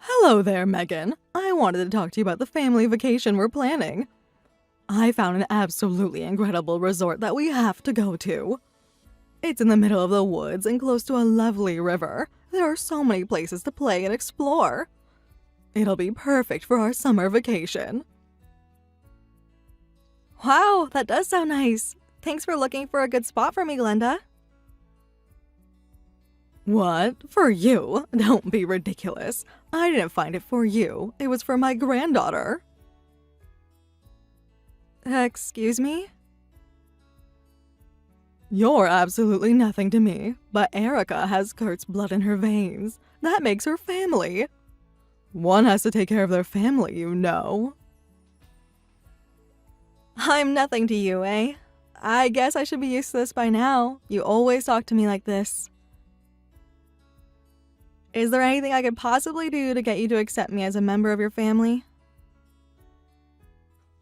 Hello there, Megan. I wanted to talk to you about the family vacation we're planning. I found an absolutely incredible resort that we have to go to. It's in the middle of the woods and close to a lovely river. There are so many places to play and explore. It'll be perfect for our summer vacation. Wow, that does sound nice. Thanks for looking for a good spot for me, Glenda. What? For you? Don't be ridiculous. I didn't find it for you. It was for my granddaughter. Excuse me? You're absolutely nothing to me, but Erica has Kurt's blood in her veins. That makes her family. One has to take care of their family, you know. I'm nothing to you, eh? I guess I should be used to this by now. You always talk to me like this. Is there anything I could possibly do to get you to accept me as a member of your family?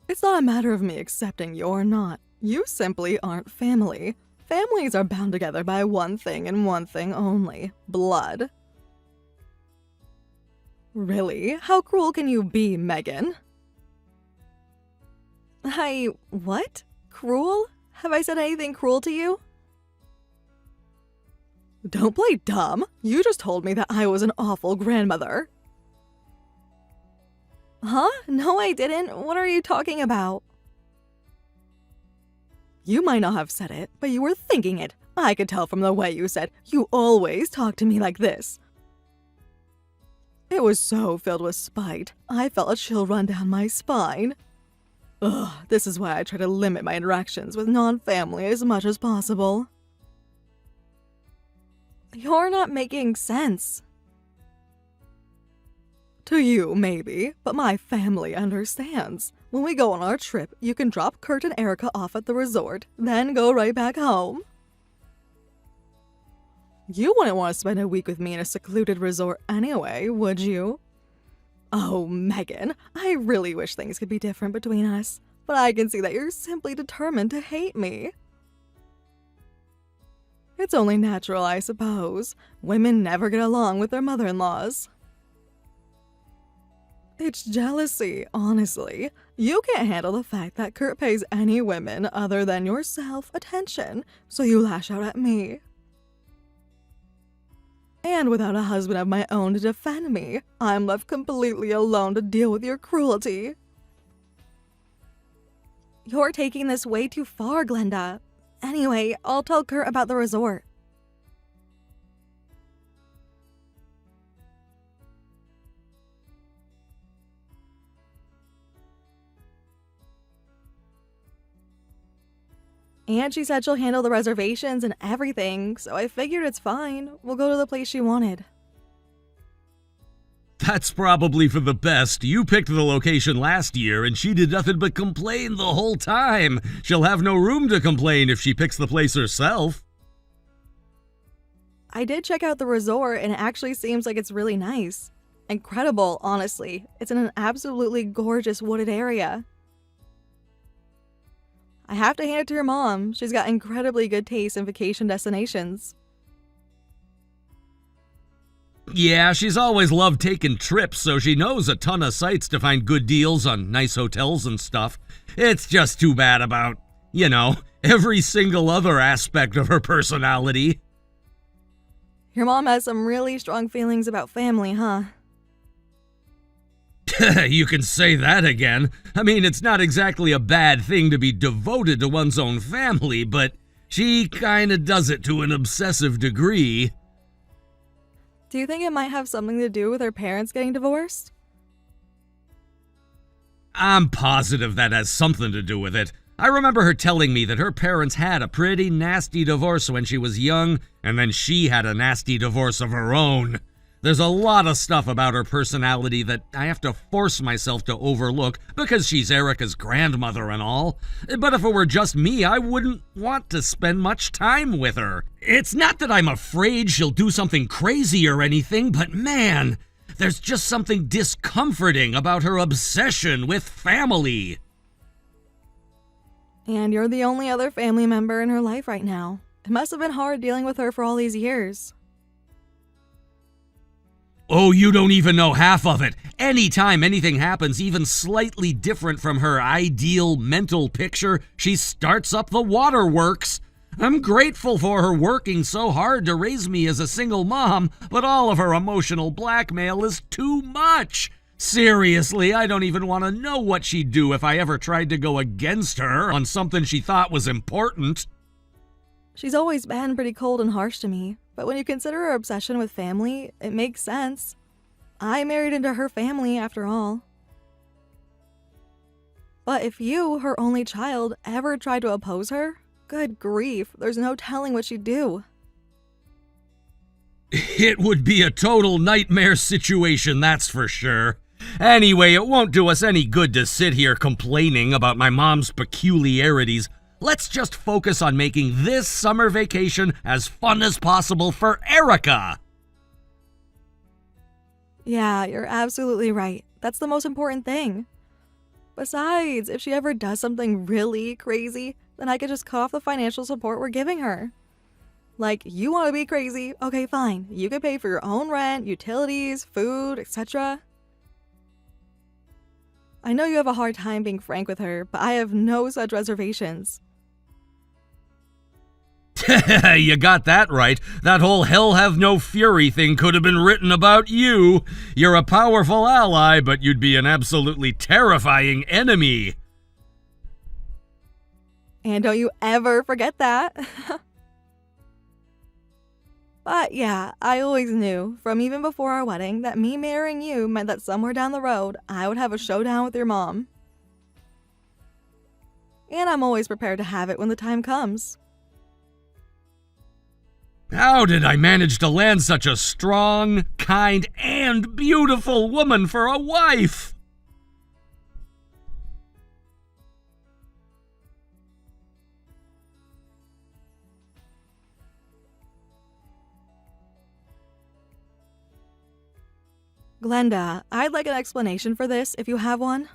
It's not a matter of me accepting you or not. You simply aren't family. Families are bound together by one thing and one thing only: blood. Really? How cruel can you be, Megan? What? Cruel? Have I said anything cruel to you? Don't play dumb. You just told me that I was an awful grandmother. Huh? No, I didn't. What are you talking about? You might not have said it, but you were thinking it. I could tell from the way you said, "You always talk to me like this." It was so filled with spite. I felt a chill run down my spine. Ugh, this is why I try to limit my interactions with non-family as much as possible. You're not making sense. To you, maybe, but my family understands. When we go on our trip, you can drop Kurt and Erica off at the resort, then go right back home. You wouldn't want to spend a week with me in a secluded resort anyway, would you? Oh, Megan, I really wish things could be different between us, but I can see that you're simply determined to hate me. It's only natural, I suppose. Women never get along with their mother-in-laws. It's jealousy, honestly. You can't handle the fact that Kurt pays any women other than yourself attention, so you lash out at me. And without a husband of my own to defend me, I'm left completely alone to deal with your cruelty. You're taking this way too far, Glenda. Anyway, I'll tell Kurt about the resort. And she said she'll handle the reservations and everything, so I figured it's fine. We'll go to the place she wanted. That's probably for the best. You picked the location last year and she did nothing but complain the whole time. She'll have no room to complain if she picks the place herself. I did check out the resort and it actually seems like it's really nice. Incredible, honestly. It's in an absolutely gorgeous wooded area. I have to hand it to your mom. She's got incredibly good taste in vacation destinations. Yeah, she's always loved taking trips, so she knows a ton of sites to find good deals on nice hotels and stuff. It's just too bad about, every single other aspect of her personality. Your mom has some really strong feelings about family, huh? You can say that again. I mean, it's not exactly a bad thing to be devoted to one's own family, but she kinda does it to an obsessive degree. Do you think it might have something to do with her parents getting divorced? I'm positive that has something to do with it. I remember her telling me that her parents had a pretty nasty divorce when she was young, and then she had a nasty divorce of her own. There's a lot of stuff about her personality that I have to force myself to overlook because she's Erica's grandmother and all. But if it were just me, I wouldn't want to spend much time with her. It's not that I'm afraid she'll do something crazy or anything, but man, there's just something discomforting about her obsession with family. And you're the only other family member in her life right now. It must have been hard dealing with her for all these years. Oh, you don't even know half of it. Anytime anything happens even slightly different from her ideal mental picture, she starts up the waterworks. I'm grateful for her working so hard to raise me as a single mom, but all of her emotional blackmail is too much. Seriously, I don't even want to know what she'd do if I ever tried to go against her on something she thought was important. She's always been pretty cold and harsh to me, but when you consider her obsession with family, it makes sense. I married into her family after all. But if you, her only child, ever tried to oppose her, good grief, there's no telling what she'd do. It would be a total nightmare situation, that's for sure. Anyway, it won't do us any good to sit here complaining about my mom's peculiarities. Let's just focus on making this summer vacation as fun as possible for Erica. Yeah, you're absolutely right. That's the most important thing. Besides, if she ever does something really crazy, then I could just cut off the financial support we're giving her. Like, you want to be crazy? Okay, fine. You could pay for your own rent, utilities, food, etc. I know you have a hard time being frank with her, but I have no such reservations. You got that right. That whole hell have no fury thing could have been written about you. You're a powerful ally, but you'd be an absolutely terrifying enemy. And don't you ever forget that. But yeah, I always knew, from even before our wedding, that me marrying you meant that somewhere down the road, I would have a showdown with your mom. And I'm always prepared to have it when the time comes. How did I manage to land such a strong, kind, and beautiful woman for a wife? Glenda, I'd like an explanation for this if you have one.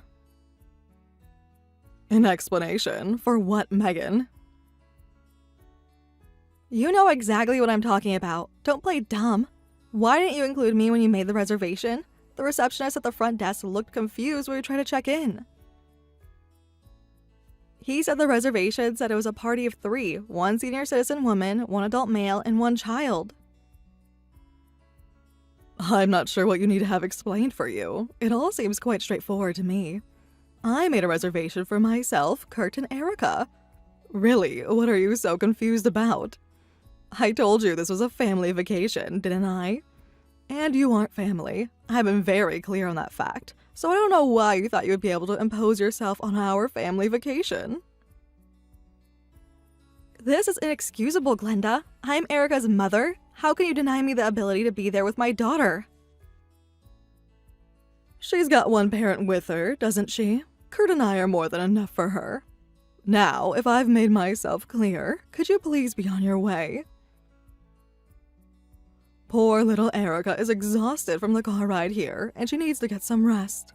An explanation? For what, Megan? You know exactly what I'm talking about. Don't play dumb. Why didn't you include me when you made the reservation? The receptionist at the front desk looked confused when we tried to check in. He said the reservation said it was a party of 3, 1 senior citizen woman, 1 adult male, and 1 child. I'm not sure what you need to have explained for you. It all seems quite straightforward to me. I made a reservation for myself, Kurt, and Erica. Really, what are you so confused about? I told you this was a family vacation, didn't I? And you aren't family. I've been very clear on that fact, so I don't know why you thought you would be able to impose yourself on our family vacation. This is inexcusable, Glenda. I'm Erica's mother. How can you deny me the ability to be there with my daughter? She's got 1 parent with her, doesn't she? Kurt and I are more than enough for her. Now, if I've made myself clear, could you please be on your way? Poor little Erica is exhausted from the car ride here, and she needs to get some rest.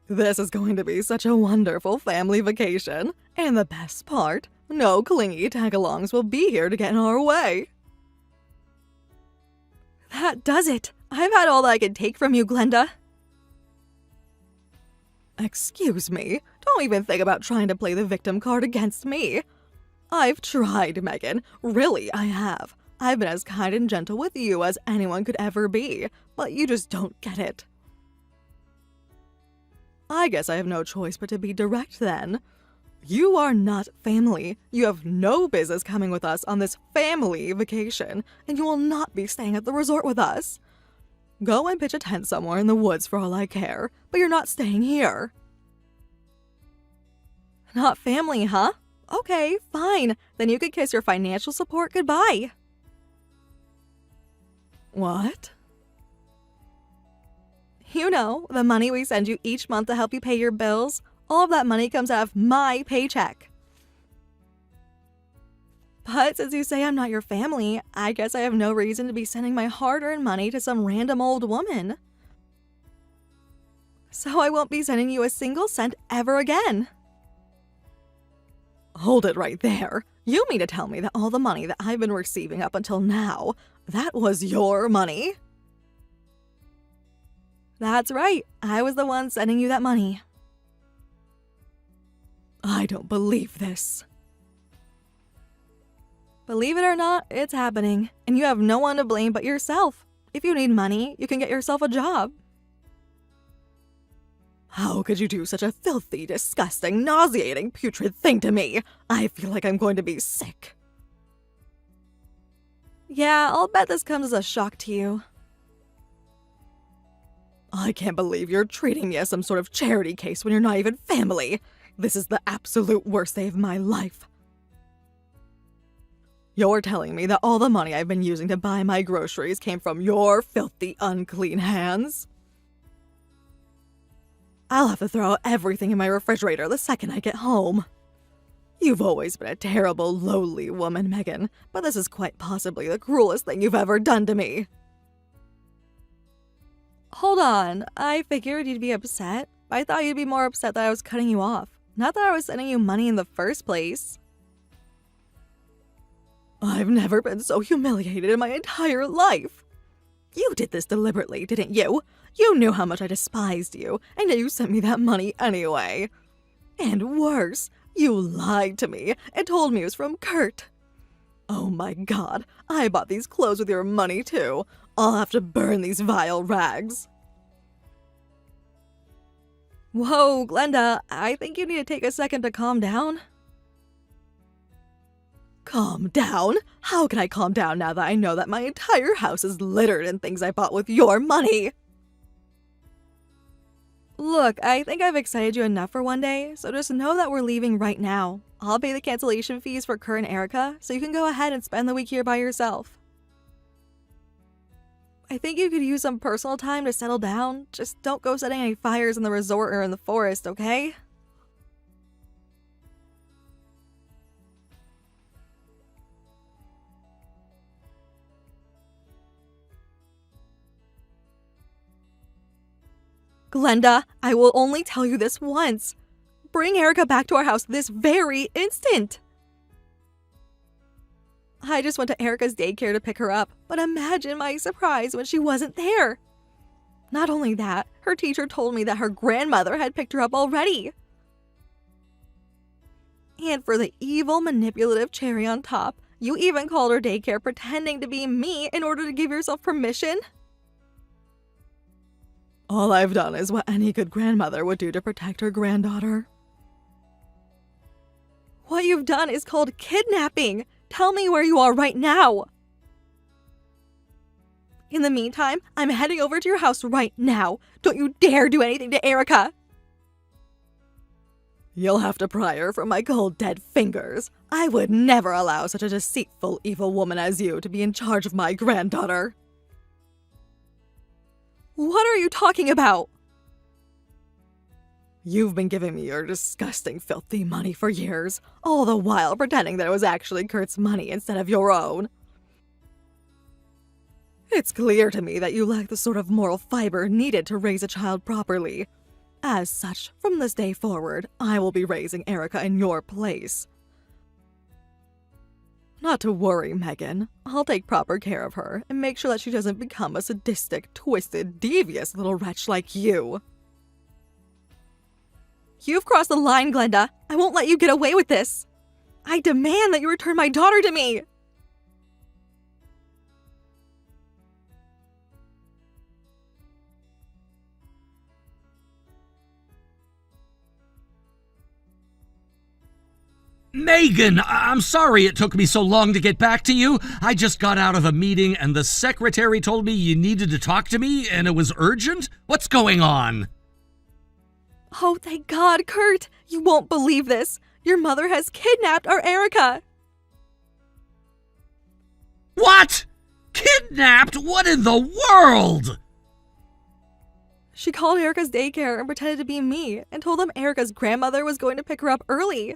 This is going to be such a wonderful family vacation, and the best part, no clingy tag-alongs will be here to get in our way. That does it! I've had all that I could take from you, Glenda. Excuse me, don't even think about trying to play the victim card against me. I've tried, Megan. Really, I have. I've been as kind and gentle with you as anyone could ever be, but you just don't get it. I guess I have no choice but to be direct then. You are not family. You have no business coming with us on this family vacation, and you will not be staying at the resort with us. Go and pitch a tent somewhere in the woods for all I care, but you're not staying here. Not family, huh? Okay, fine. Then you could kiss your financial support goodbye. What? You know, the money we send you each month to help you pay your bills. All of that money comes out of my paycheck. But since you say I'm not your family, I guess I have no reason to be sending my hard-earned money to some random old woman. So I won't be sending you a single cent ever again. Hold it right there. You mean to tell me that all the money that I've been receiving up until now, That was your money? That's right. I was the one sending you that money. I don't believe this. Believe it or not, it's happening, and you have no one to blame but yourself. If you need money, you can get yourself a job. How could you do such a filthy, disgusting, nauseating, putrid thing to me? I feel like I'm going to be sick. Yeah, I'll bet this comes as a shock to you. I can't believe you're treating me as some sort of charity case when you're not even family. This is the absolute worst day of my life. You're telling me that all the money I've been using to buy my groceries came from your filthy, unclean hands? I'll have to throw out everything in my refrigerator the second I get home. You've always been a terrible, lowly woman, Megan, but this is quite possibly the cruelest thing you've ever done to me. Hold on, I figured you'd be upset. I thought you'd be more upset that I was cutting you off, not that I was sending you money in the first place. I've never been so humiliated in my entire life. You did this deliberately, didn't you? You knew how much I despised you, and yet you sent me that money anyway. And worse, you lied to me and told me it was from Kurt. Oh my god, I bought these clothes with your money too. I'll have to burn these vile rags. Whoa, Glenda, I think you need to take a second to calm down. Calm down? How can I calm down now that I know that my entire house is littered in things I bought with your money? Look, I think I've excited you enough for one day, so just know that we're leaving right now. I'll pay the cancellation fees for Kurt and Erica, so you can go ahead and spend the week here by yourself. I think you could use some personal time to settle down. Just don't go setting any fires in the resort or in the forest, okay? Glenda, I will only tell you this once. Bring Erica back to our house this very instant. I just went to Erica's daycare to pick her up, but imagine my surprise when she wasn't there. Not only that, her teacher told me that her grandmother had picked her up already. And for the evil, manipulative cherry on top, you even called her daycare pretending to be me in order to give yourself permission? All I've done is what any good grandmother would do to protect her granddaughter. What you've done is called kidnapping. Tell me where you are right now. In the meantime, I'm heading over to your house right now. Don't you dare do anything to Erica. You'll have to pry her from my cold, dead fingers. I would never allow such a deceitful, evil woman as you to be in charge of my granddaughter. What are you talking about? You've been giving me your disgusting, filthy money for years, all the while pretending that it was actually Kurt's money instead of your own. It's clear to me that you lack the sort of moral fiber needed to raise a child properly. As such, from this day forward, I will be raising Erica in your place. Not to worry, Megan. I'll take proper care of her and make sure that she doesn't become a sadistic, twisted, devious little wretch like you. You've crossed the line, Glenda. I won't let you get away with this. I demand that you return my daughter to me. Megan, I'm sorry it took me so long to get back to you. I just got out of a meeting and the secretary told me you needed to talk to me and it was urgent. What's going on? Oh, thank God, Kurt. You won't believe this. Your mother has kidnapped our Erica. What? Kidnapped? What in the world? She called Erica's daycare and pretended to be me and told them Erica's grandmother was going to pick her up early.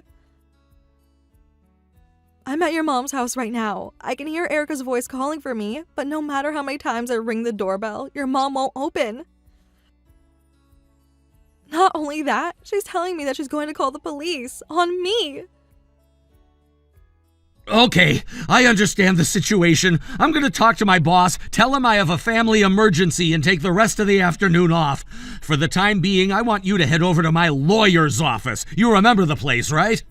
I'm at your mom's house right now. I can hear Erica's voice calling for me, but no matter how many times I ring the doorbell, your mom won't open. Not only that, she's telling me that she's going to call the police on me. Okay, I understand the situation. I'm gonna talk to my boss, tell him I have a family emergency, and take the rest of the afternoon off. For the time being, I want you to head over to my lawyer's office. You remember the place, right?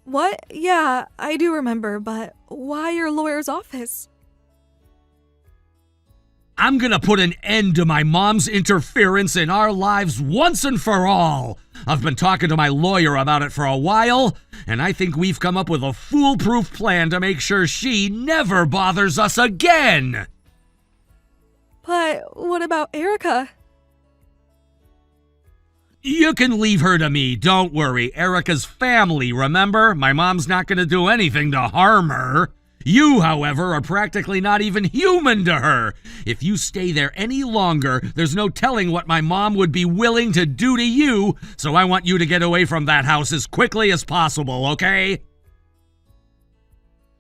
What? Yeah, I do remember, but why your lawyer's office? I'm gonna put an end to my mom's interference in our lives once and for all. I've been talking to my lawyer about it for a while, and I think we've come up with a foolproof plan to make sure she never bothers us again. But what about Erica? You can leave her to me, don't worry. Erica's family, remember? My mom's not gonna do anything to harm her. You, however, are practically not even human to her. If you stay there any longer, there's no telling what my mom would be willing to do to you, so I want you to get away from that house as quickly as possible, okay?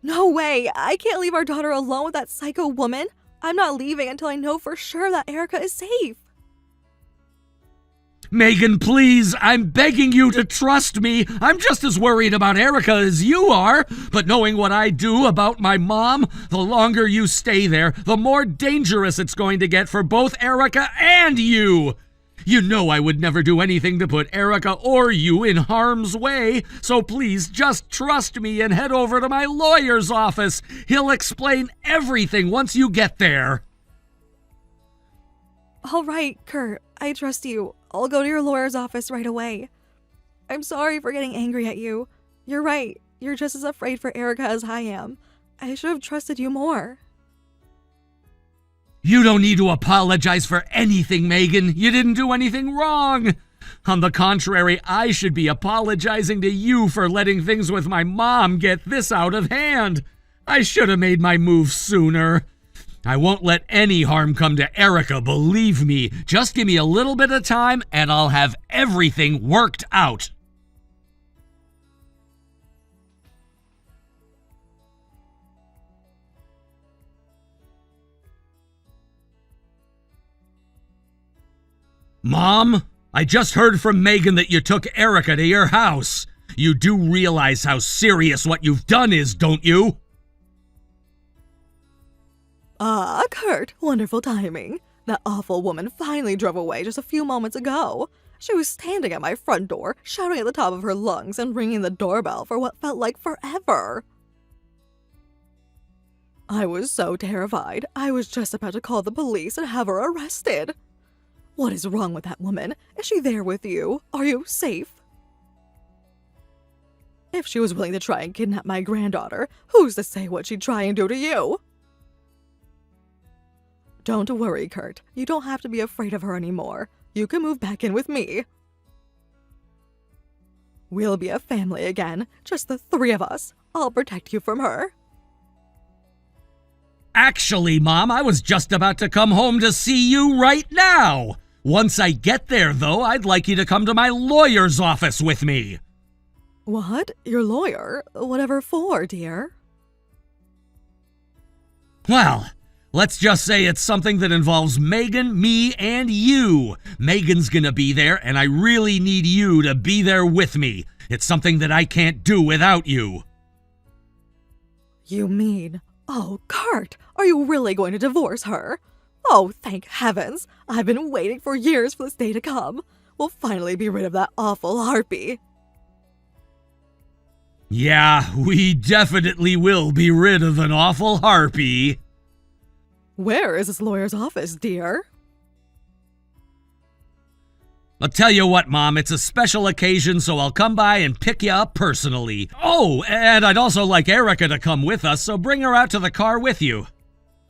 No way! I can't leave our daughter alone with that psycho woman. I'm not leaving until I know for sure that Erica is safe. Megan, please, I'm begging you to trust me. I'm just as worried about Erica as you are, but knowing what I do about my mom, the longer you stay there, the more dangerous it's going to get for both Erica and you. You know I would never do anything to put Erica or you in harm's way, so please just trust me and head over to my lawyer's office. He'll explain everything once you get there. All right, Kurt, I trust you. I'll go to your lawyer's office right away. I'm sorry for getting angry at you. You're right. You're just as afraid for Erica as I am. I should have trusted you more. You don't need to apologize for anything, Megan. You didn't do anything wrong. On the contrary, I should be apologizing to you for letting things with my mom get this out of hand. I should have made my move sooner. I won't let any harm come to Erica, believe me. Just give me a little bit of time and I'll have everything worked out. Mom, I just heard from Megan that you took Erica to your house. You do realize how serious what you've done is, don't you? Kurt, wonderful timing. That awful woman finally drove away just a few moments ago. She was standing at my front door, shouting at the top of her lungs and ringing the doorbell for what felt like forever. I was so terrified. I was just about to call the police and have her arrested. What is wrong with that woman? Is she there with you? Are you safe? If she was willing to try and kidnap my granddaughter, who's to say what she'd try and do to you? Don't worry, Kurt. You don't have to be afraid of her anymore. You can move back in with me. We'll be a family again, just the three of us. I'll protect you from her. Actually, Mom, I was just about to come home to see you right now. Once I get there, though, I'd like you to come to my lawyer's office with me. What? Your lawyer? Whatever for, dear? Well, let's just say it's something that involves Megan, me, and you. Megan's gonna be there, and I really need you to be there with me. It's something that I can't do without you. You mean... Oh, Kurt, are you really going to divorce her? Oh, thank heavens. I've been waiting for years for this day to come. We'll finally be rid of that awful harpy. Yeah, we definitely will be rid of an awful harpy. Where is this lawyer's office, dear? I'll tell you what, Mom, it's a special occasion, so I'll come by and pick you up personally. Oh, and I'd also like Erica to come with us, so bring her out to the car with you.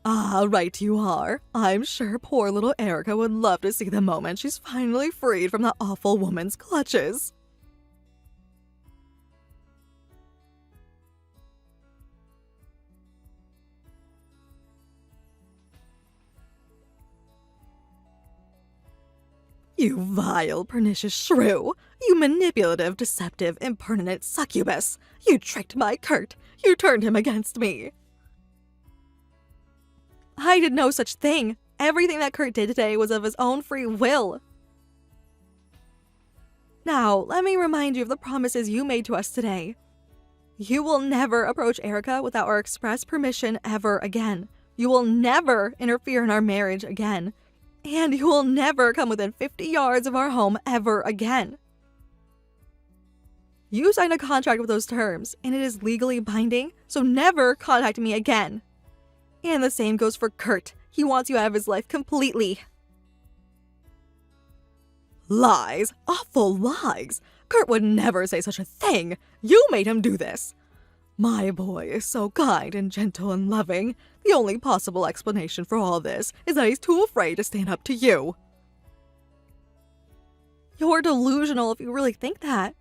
Ah, right you are. I'm sure poor little Erica would love to see the moment she's finally freed from that awful woman's clutches. You vile, pernicious shrew! You manipulative, deceptive, impertinent succubus! You tricked my Kurt! You turned him against me! I did no such thing! Everything that Kurt did today was of his own free will! Now, let me remind you of the promises you made to us today. You will never approach Erica without our express permission ever again. You will never interfere in our marriage again. And you will never come within 50 yards of our home ever again. You signed a contract with those terms, and it is legally binding, so never contact me again. And the same goes for Kurt. He wants you out of his life completely. Lies. Awful lies. Kurt would never say such a thing. You made him do this. My boy is so kind and gentle and loving. The only possible explanation for all this is that he's too afraid to stand up to you. You're delusional if you really think that.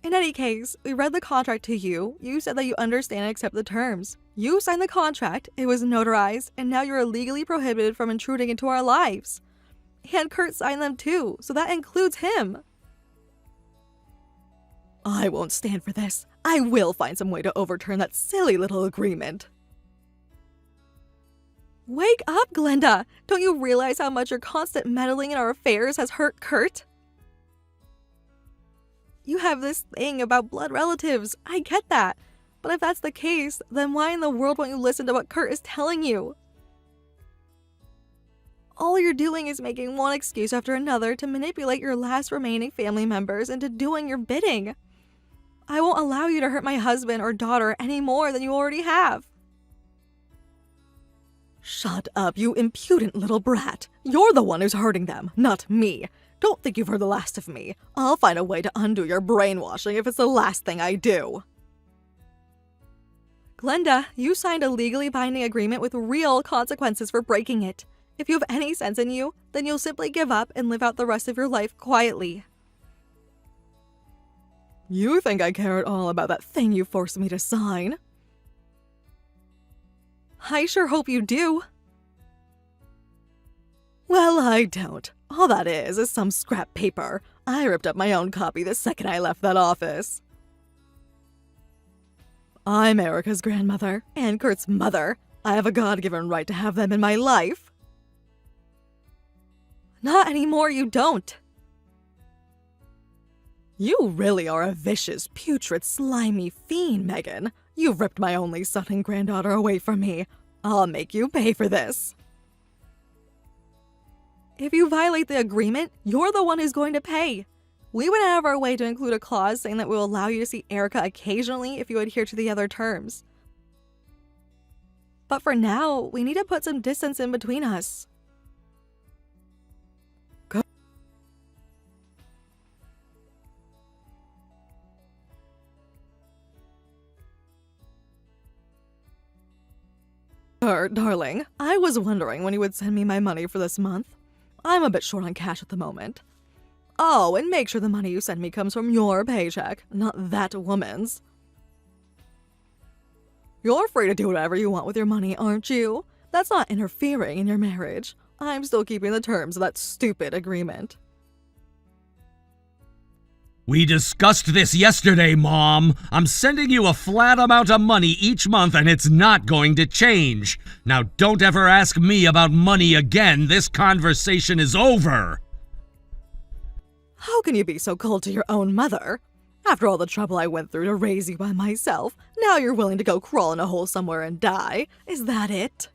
In any case, we read the contract to you. You said that you understand and accept the terms. You signed the contract, it was notarized, and now you're legally prohibited from intruding into our lives. And Kurt signed them too, so that includes him. I won't stand for this. I will find some way to overturn that silly little agreement. Wake up, Glenda! Don't you realize how much your constant meddling in our affairs has hurt Kurt? You have this thing about blood relatives. I get that. But if that's the case, then why in the world won't you listen to what Kurt is telling you? All you're doing is making one excuse after another to manipulate your last remaining family members into doing your bidding. I won't allow you to hurt my husband or daughter any more than you already have. Shut up, you impudent little brat. You're the one who's hurting them, not me. Don't think you've heard the last of me. I'll find a way to undo your brainwashing if it's the last thing I do. Glenda, you signed a legally binding agreement with real consequences for breaking it. If you have any sense in you, then you'll simply give up and live out the rest of your life quietly. You think I care at all about that thing you forced me to sign? I sure hope you do. Well, I don't. All that is some scrap paper. I ripped up my own copy the second I left that office. I'm Erica's grandmother and Kurt's mother. I have a God-given right to have them in my life. Not anymore, you don't. You really are a vicious, putrid, slimy fiend, Megan. You've ripped my only son and granddaughter away from me. I'll make you pay for this. If you violate the agreement, you're the one who's going to pay. We went out of our way to include a clause saying that we'll allow you to see Erica occasionally if you adhere to the other terms. But for now, we need to put some distance in between us. Darling, I was wondering when you would send me my money for this month. I'm a bit short on cash at the moment. Oh, and make sure the money you send me comes from your paycheck, not that woman's. You're free to do whatever you want with your money, aren't you? That's not interfering in your marriage. I'm still keeping the terms of that stupid agreement. We discussed this yesterday, Mom. I'm sending you a flat amount of money each month and it's not going to change. Now don't ever ask me about money again. This conversation is over. How can you be so cold to your own mother? After all the trouble I went through to raise you by myself, now you're willing to go crawl in a hole somewhere and die. Is that it?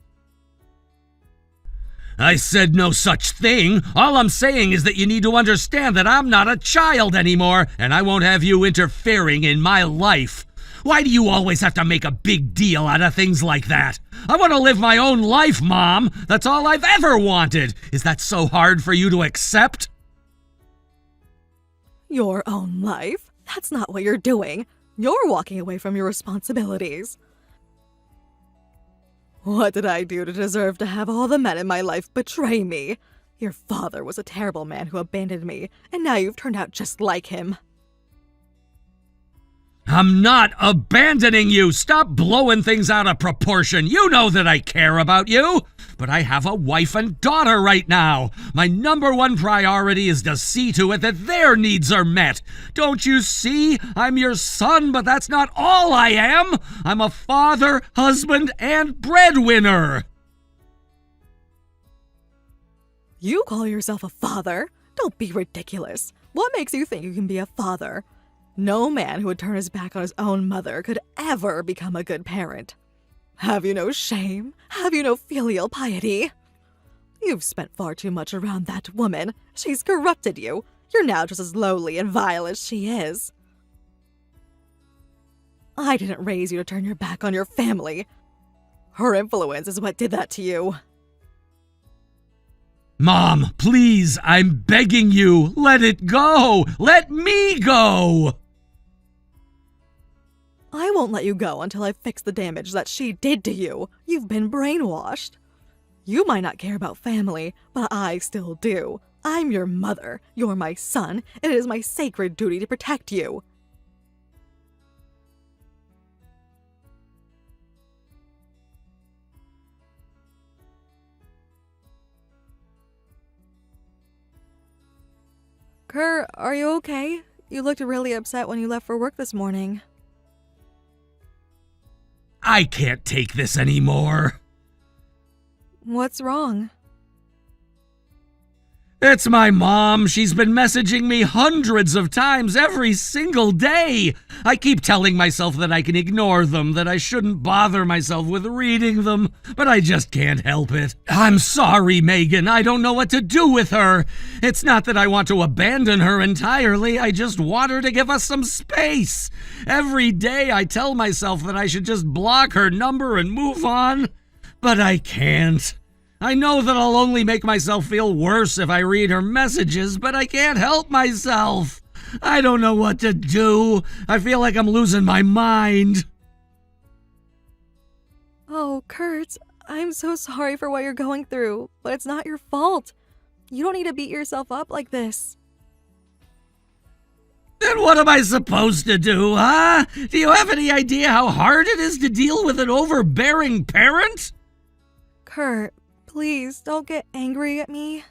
I said no such thing. All I'm saying is that you need to understand that I'm not a child anymore, and I won't have you interfering in my life. Why do you always have to make a big deal out of things like that? I want to live my own life, Mom. That's all I've ever wanted. Is that so hard for you to accept? Your own life? That's not what you're doing. You're walking away from your responsibilities. What did I do to deserve to have all the men in my life betray me? Your father was a terrible man who abandoned me, and now you've turned out just like him. I'm not abandoning you. Stop blowing things out of proportion. You know that I care about you. But I have a wife and daughter right now. My number one priority is to see to it that their needs are met. Don't you see? I'm your son, but that's not all I am. I'm a father, husband, and breadwinner. You call yourself a father? Don't be ridiculous. What makes you think you can be a father? No man who would turn his back on his own mother could ever become a good parent. Have you no shame? Have you no filial piety? You've spent far too much around that woman. She's corrupted you. You're now just as lowly and vile as she is. I didn't raise you to turn your back on your family. Her influence is what did that to you. Mom, please, I'm begging you, let it go! Let me go! I won't let you go until I fix the damage that she did to you. You've been brainwashed. You might not care about family, but I still do. I'm your mother. You're my son, and it is my sacred duty to protect you. Kurt, are you okay? You looked really upset when you left for work this morning. I can't take this anymore. What's wrong? It's my mom. She's been messaging me hundreds of times every single day. I keep telling myself that I can ignore them, that I shouldn't bother myself with reading them, but I just can't help it. I'm sorry, Megan. I don't know what to do with her. It's not that I want to abandon her entirely. I just want her to give us some space. Every day I tell myself that I should just block her number and move on, but I can't. I know that I'll only make myself feel worse if I read her messages, but I can't help myself. I don't know what to do. I feel like I'm losing my mind. Oh, Kurt, I'm so sorry for what you're going through, but it's not your fault. You don't need to beat yourself up like this. Then what am I supposed to do, huh? Do you have any idea how hard it is to deal with an overbearing parent? Kurt, please don't get angry at me.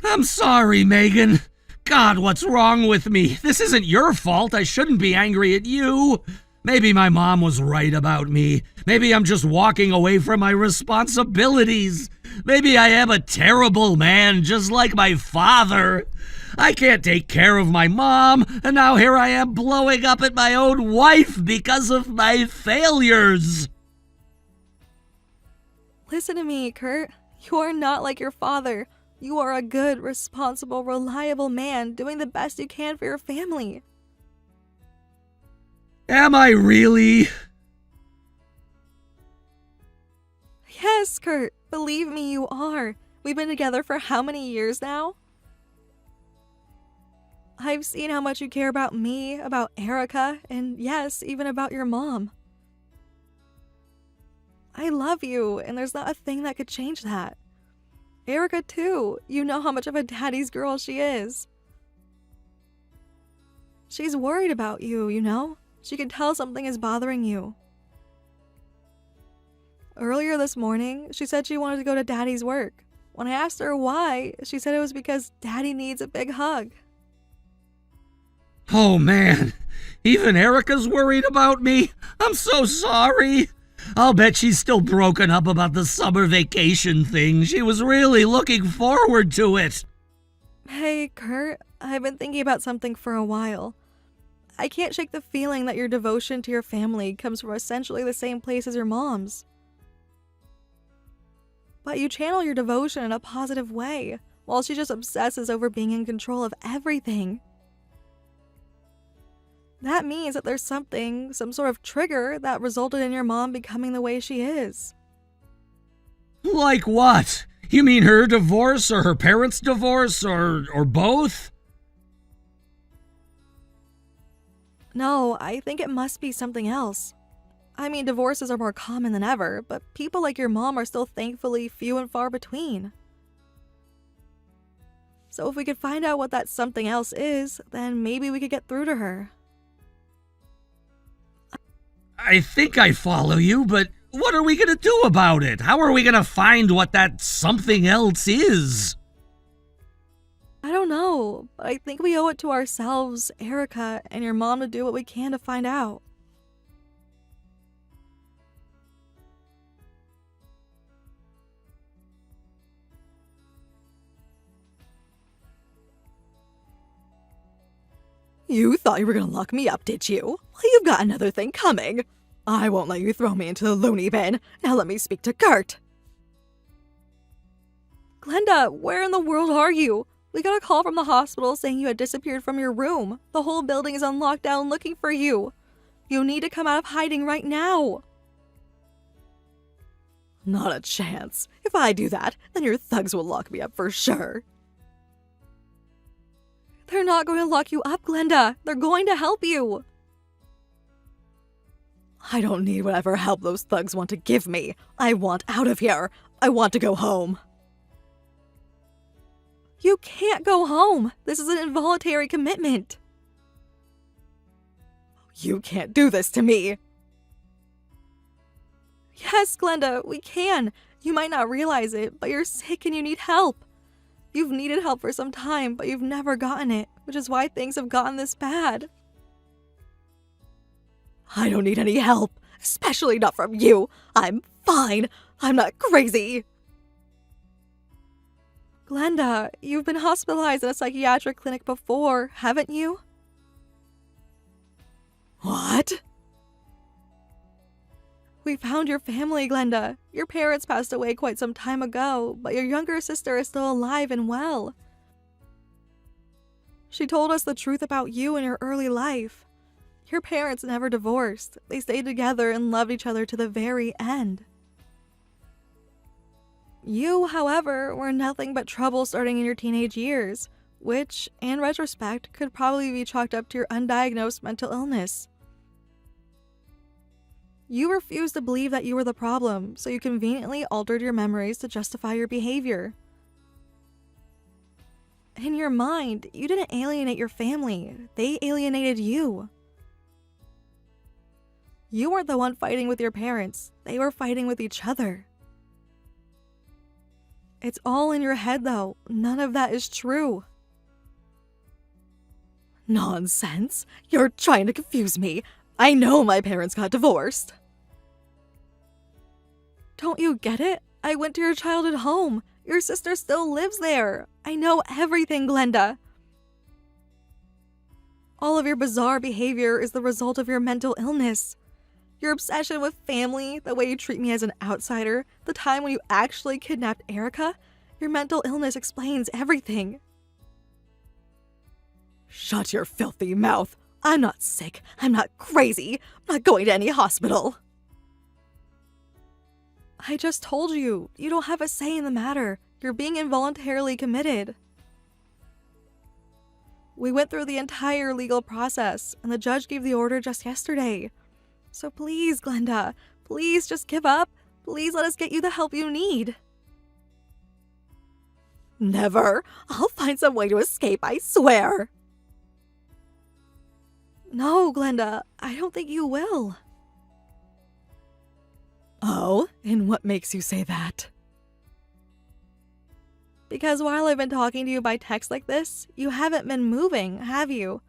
I'm sorry, Megan. God, what's wrong with me? This isn't your fault. I shouldn't be angry at you. Maybe my mom was right about me. Maybe I'm just walking away from my responsibilities. Maybe I am a terrible man, just like my father. I can't take care of my mom, and now here I am blowing up at my own wife because of my failures. Listen to me, Kurt. You are not like your father. You are a good, responsible, reliable man doing the best you can for your family. Am I really? Yes, Kurt. Believe me, you are. We've been together for how many years now? I've seen how much you care about me, about Erica, and yes, even about your mom. I love you, and there's not a thing that could change that. Erica, too. You know how much of a daddy's girl she is. She's worried about you, you know? She can tell something is bothering you. Earlier this morning, she said she wanted to go to Daddy's work. When I asked her why, she said it was because Daddy needs a big hug. Oh man, even Erica's worried about me. I'm so sorry. I'll bet she's still broken up about the summer vacation thing. She was really looking forward to it. Hey, Kurt, I've been thinking about something for a while. I can't shake the feeling that your devotion to your family comes from essentially the same place as your mom's. But you channel your devotion in a positive way, while she just obsesses over being in control of everything. That means that there's something, some sort of trigger that resulted in your mom becoming the way she is. Like what? You mean her divorce or her parents' divorce or both? No, I think it must be something else. I mean, divorces are more common than ever, but people like your mom are still thankfully few and far between. So if we could find out what that something else is, then maybe we could get through to her. I think I follow you, but what are we gonna do about it? How are we gonna find what that something else is? I don't know, but I think we owe it to ourselves, Erica, and your mom to do what we can to find out. You thought you were gonna lock me up, did you? Well, you've got another thing coming. I won't let you throw me into the loony bin. Now let me speak to Kurt. Glenda, where in the world are you? We got a call from the hospital saying you had disappeared from your room. The whole building is on lockdown looking for you. You need to come out of hiding right now. Not a chance. If I do that, then your thugs will lock me up for sure. They're not going to lock you up, Glenda. They're going to help you. I don't need whatever help those thugs want to give me. I want out of here. I want to go home. You can't go home. This is an involuntary commitment. You can't do this to me. Yes, Glenda, we can. You might not realize it, but you're sick and you need help. You've needed help for some time, but you've never gotten it, which is why things have gotten this bad. I don't need any help, especially not from you. I'm fine. I'm not crazy. Glenda, you've been hospitalized in a psychiatric clinic before, haven't you? What? We found your family, Glenda. Your parents passed away quite some time ago, but your younger sister is still alive and well. She told us the truth about you and your early life. Your parents never divorced. They stayed together and loved each other to the very end. You, however, were nothing but trouble starting in your teenage years, which, in retrospect, could probably be chalked up to your undiagnosed mental illness. You refused to believe that you were the problem, so you conveniently altered your memories to justify your behavior. In your mind, you didn't alienate your family. They alienated you. You weren't the one fighting with your parents. They were fighting with each other. It's all in your head, though. None of that is true. Nonsense. You're trying to confuse me. I know my parents got divorced. Don't you get it? I went to your childhood home. Your sister still lives there. I know everything, Glenda. All of your bizarre behavior is the result of your mental illness. Your obsession with family, the way you treat me as an outsider, the time when you actually kidnapped Erica, your mental illness explains everything. Shut your filthy mouth. I'm not sick. I'm not crazy. I'm not going to any hospital. I just told you, you don't have a say in the matter. You're being involuntarily committed. We went through the entire legal process, and the judge gave the order just yesterday. So please, Glenda, please just give up. Please let us get you the help you need. Never. I'll find some way to escape, I swear. No, Glenda, I don't think you will. Oh, and what makes you say that? Because while I've been talking to you by text like this, you haven't been moving, have you?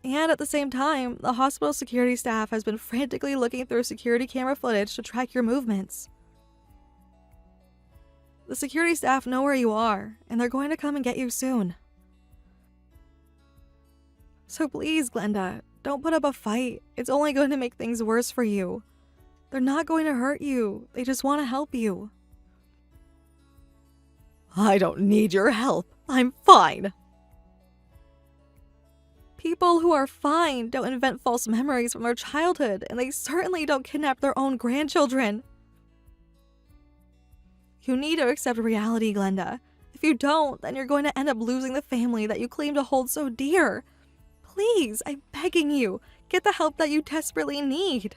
And at the same time, the hospital security staff has been frantically looking through security camera footage to track your movements. The security staff know where you are, and they're going to come and get you soon. So please, Glenda, don't put up a fight. It's only going to make things worse for you. They're not going to hurt you. They just want to help you. I don't need your help. I'm fine. People who are fine don't invent false memories from their childhood, and they certainly don't kidnap their own grandchildren. You need to accept reality, Glenda. If you don't, then you're going to end up losing the family that you claim to hold so dear. Please, I'm begging you, get the help that you desperately need.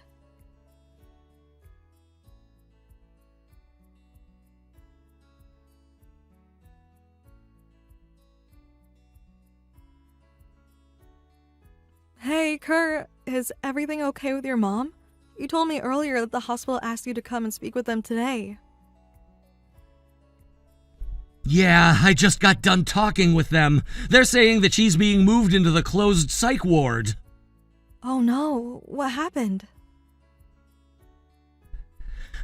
Hey, Kurt, is everything okay with your mom? You told me earlier that the hospital asked you to come and speak with them today. Yeah, I just got done talking with them. They're saying that she's being moved into the closed psych ward. Oh no, what happened?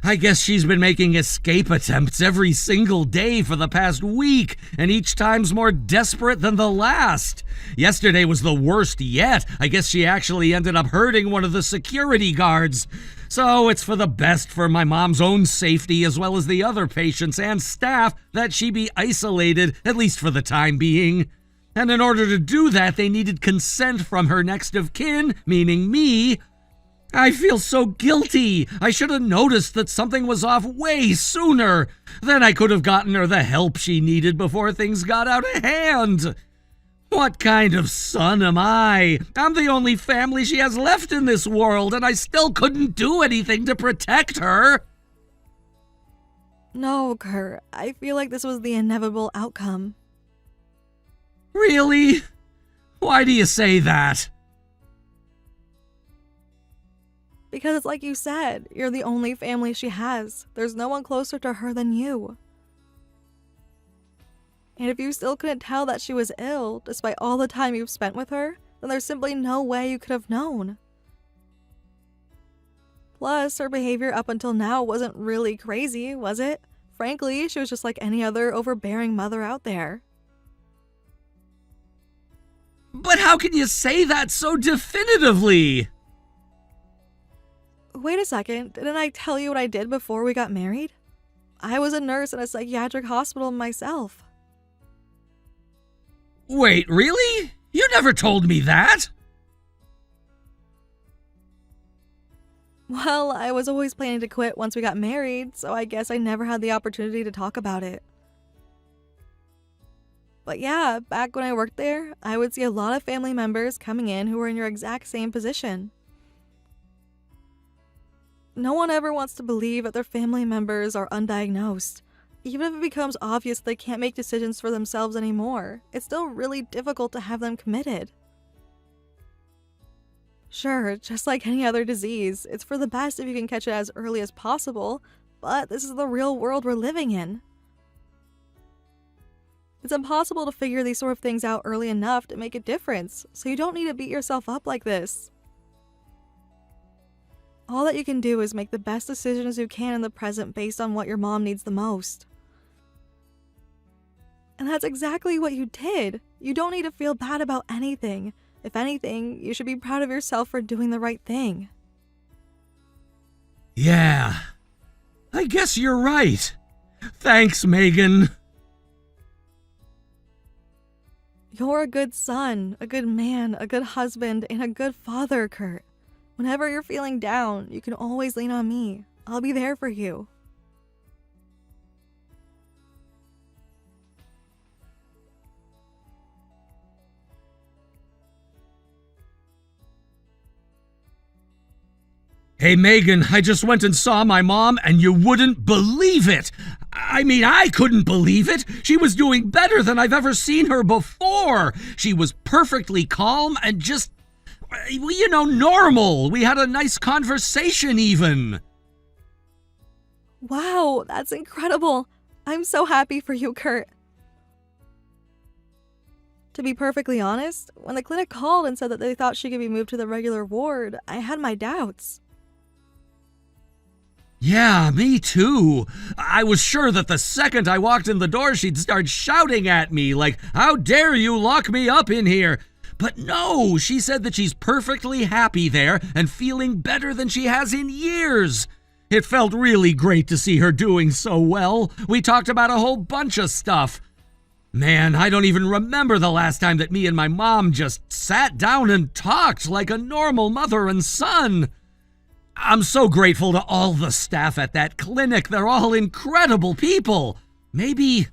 I guess she's been making escape attempts every single day for the past week, and each time's more desperate than the last. Yesterday was the worst yet. I guess she actually ended up hurting one of the security guards. So it's for the best for my mom's own safety as well as the other patients and staff that she be isolated, at least for the time being. And in order to do that, they needed consent from her next of kin, meaning me. I feel so guilty. I should have noticed that something was off way sooner. Then I could have gotten her the help she needed before things got out of hand. What kind of son am I? I'm the only family she has left in this world, and I still couldn't do anything to protect her. No, Kurt. I feel like this was the inevitable outcome. Really? Why do you say that? Because it's like you said, you're the only family she has. There's no one closer to her than you. And if you still couldn't tell that she was ill, despite all the time you've spent with her, then there's simply no way you could have known. Plus, her behavior up until now wasn't really crazy, was it? Frankly, she was just like any other overbearing mother out there. But how can you say that so definitively? Wait a second, didn't I tell you what I did before we got married? I was a nurse in a psychiatric hospital myself. Wait, really? You never told me that. Well, I was always planning to quit once we got married, so I guess I never had the opportunity to talk about it. But yeah, back when I worked there, I would see a lot of family members coming in who were in your exact same position. No one ever wants to believe that their family members are undiagnosed. Even if it becomes obvious they can't make decisions for themselves anymore, it's still really difficult to have them committed. Sure, just like any other disease, it's for the best if you can catch it as early as possible, but this is the real world we're living in. It's impossible to figure these sort of things out early enough to make a difference, so you don't need to beat yourself up like this. All that you can do is make the best decisions you can in the present based on what your mom needs the most. And that's exactly what you did. You don't need to feel bad about anything. If anything, you should be proud of yourself for doing the right thing. Yeah, I guess you're right. Thanks, Megan. You're a good son, a good man, a good husband, and a good father, Kurt. Whenever you're feeling down, you can always lean on me. I'll be there for you. Hey, Megan, I just went and saw my mom, and you wouldn't believe it. I mean, I couldn't believe it. She was doing better than I've ever seen her before. She was perfectly calm and just, normal. We had a nice conversation even. Wow, that's incredible. I'm so happy for you, Kurt. To be perfectly honest, when the clinic called and said that they thought she could be moved to the regular ward, I had my doubts. Yeah, me too. I was sure that the second I walked in the door, she'd start shouting at me like, "How dare you lock me up in here?" But no, she said that she's perfectly happy there and feeling better than she has in years. It felt really great to see her doing so well. We talked about a whole bunch of stuff. Man, I don't even remember the last time that me and my mom just sat down and talked like a normal mother and son. I'm so grateful to all the staff at that clinic. They're all incredible people. Maybe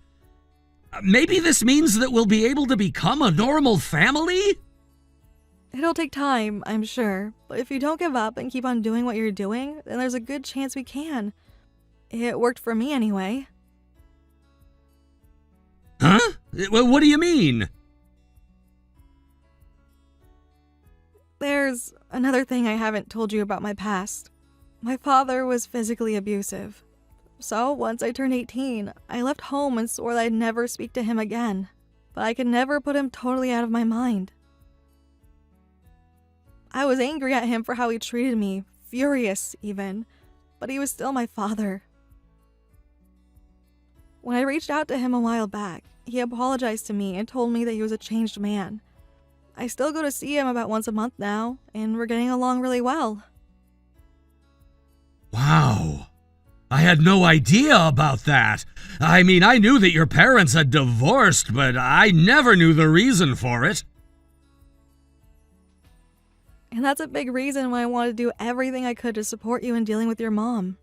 this means that we'll be able to become a normal family? It'll take time, I'm sure, but if you don't give up and keep on doing what you're doing, then there's a good chance we can. It worked for me anyway. Huh? What do you mean? There's another thing I haven't told you about my past. My father was physically abusive. So, once I turned 18, I left home and swore that I'd never speak to him again. But I could never put him totally out of my mind. I was angry at him for how he treated me, furious even. but he was still my father. When I reached out to him a while back, he apologized to me and told me that he was a changed man. I still go to see him about once a month now, and we're getting along really well. Wow. I had no idea about that. I mean, I knew that your parents had divorced, but I never knew the reason for it. And that's a big reason why I wanted to do everything I could to support you in dealing with your mom.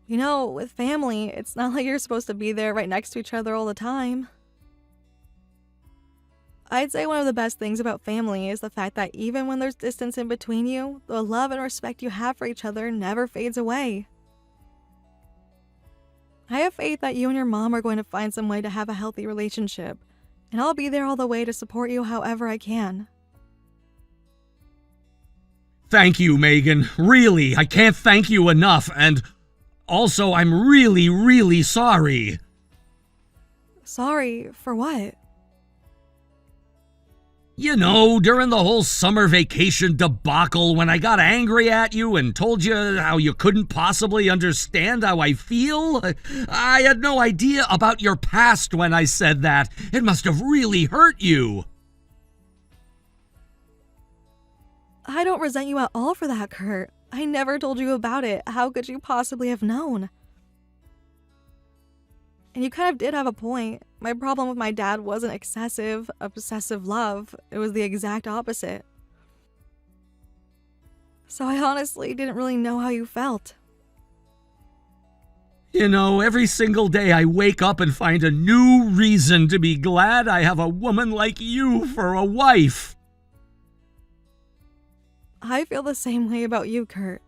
You know, with family, it's not like you're supposed to be there right next to each other all the time. I'd say one of the best things about family is the fact that even when there's distance in between you, the love and respect you have for each other never fades away. I have faith that you and your mom are going to find some way to have a healthy relationship, and I'll be there all the way to support you however I can. Thank you, Megan. Really, I can't thank you enough, and also I'm really, really sorry. Sorry for what? You know, during the whole summer vacation debacle when I got angry at you and told you how you couldn't possibly understand how I feel, I had no idea about your past when I said that. It must have really hurt you. I don't resent you at all for that, Kurt. I never told you about it. How could you possibly have known? And you kind of did have a point. My problem with my dad wasn't excessive, obsessive love. It was the exact opposite. So I honestly didn't really know how you felt. You know, every single day I wake up and find a new reason to be glad I have a woman like you for a wife. I feel the same way about you, Kurt.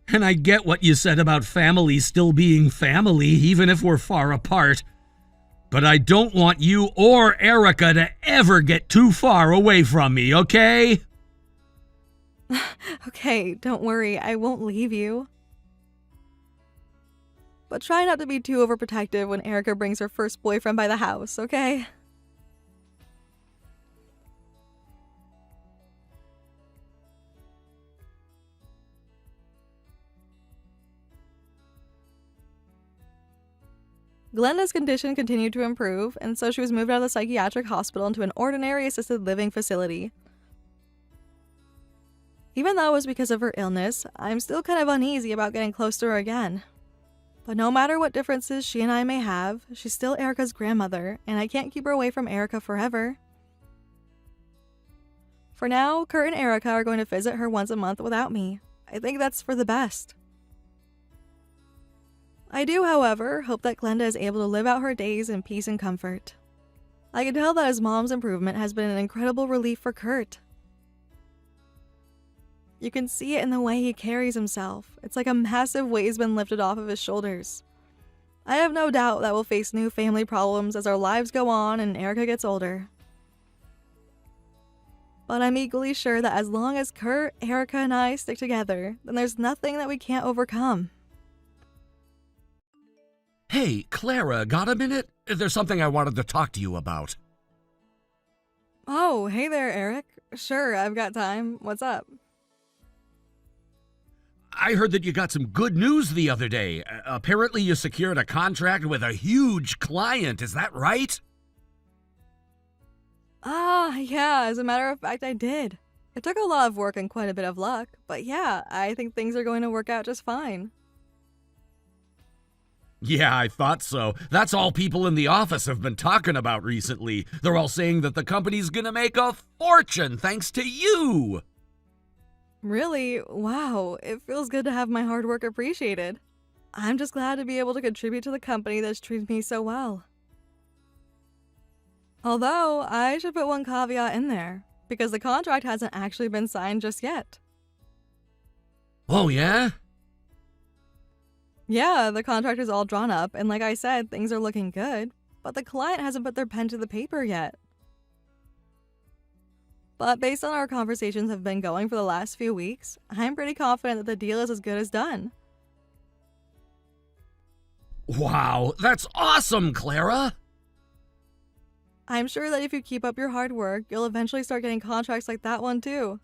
And I get what you said about family still being family, even if we're far apart. But I don't want you or Erica to ever get too far away from me, okay? Okay, don't worry, I won't leave you. But try not to be too overprotective when Erica brings her first boyfriend by the house, okay? Glenda's condition continued to improve, and so she was moved out of the psychiatric hospital into an ordinary assisted living facility. Even though it was because of her illness, I'm still kind of uneasy about getting close to her again. But no matter what differences she and I may have, she's still Erica's grandmother, and I can't keep her away from Erica forever. For now, Kurt and Erica are going to visit her once a month without me. I think that's for the best. I do, however, hope that Glenda is able to live out her days in peace and comfort. I can tell that his mom's improvement has been an incredible relief for Kurt. You can see it in the way he carries himself. It's like a massive weight's been lifted off of his shoulders. I have no doubt that we'll face new family problems as our lives go on and Erica gets older. But I'm equally sure that as long as Kurt, Erica, and I stick together, then there's nothing that we can't overcome. Hey, Clara, got a minute? There's something I wanted to talk to you about. Oh, hey there, Eric. Sure, I've got time. What's up? I heard that you got some good news the other day. Apparently you secured a contract with a huge client, is that right? Yeah, as a matter of fact, I did. It took a lot of work and quite a bit of luck, but yeah, I think things are going to work out just fine. Yeah, I thought so. That's all people in the office have been talking about recently. They're all saying that the company's gonna make a fortune thanks to you. Really? Wow, it feels good to have my hard work appreciated. I'm just glad to be able to contribute to the company that's treated me so well. Although, I should put one caveat in there, because the contract hasn't actually been signed just yet. Oh, yeah? Yeah, the contract is all drawn up, and like I said, things are looking good, but the client hasn't put their pen to the paper yet. But based on our conversations have been going for the last few weeks, I'm pretty confident that the deal is as good as done. Wow, that's awesome, Clara! I'm sure that if you keep up your hard work, you'll eventually start getting contracts like that one too.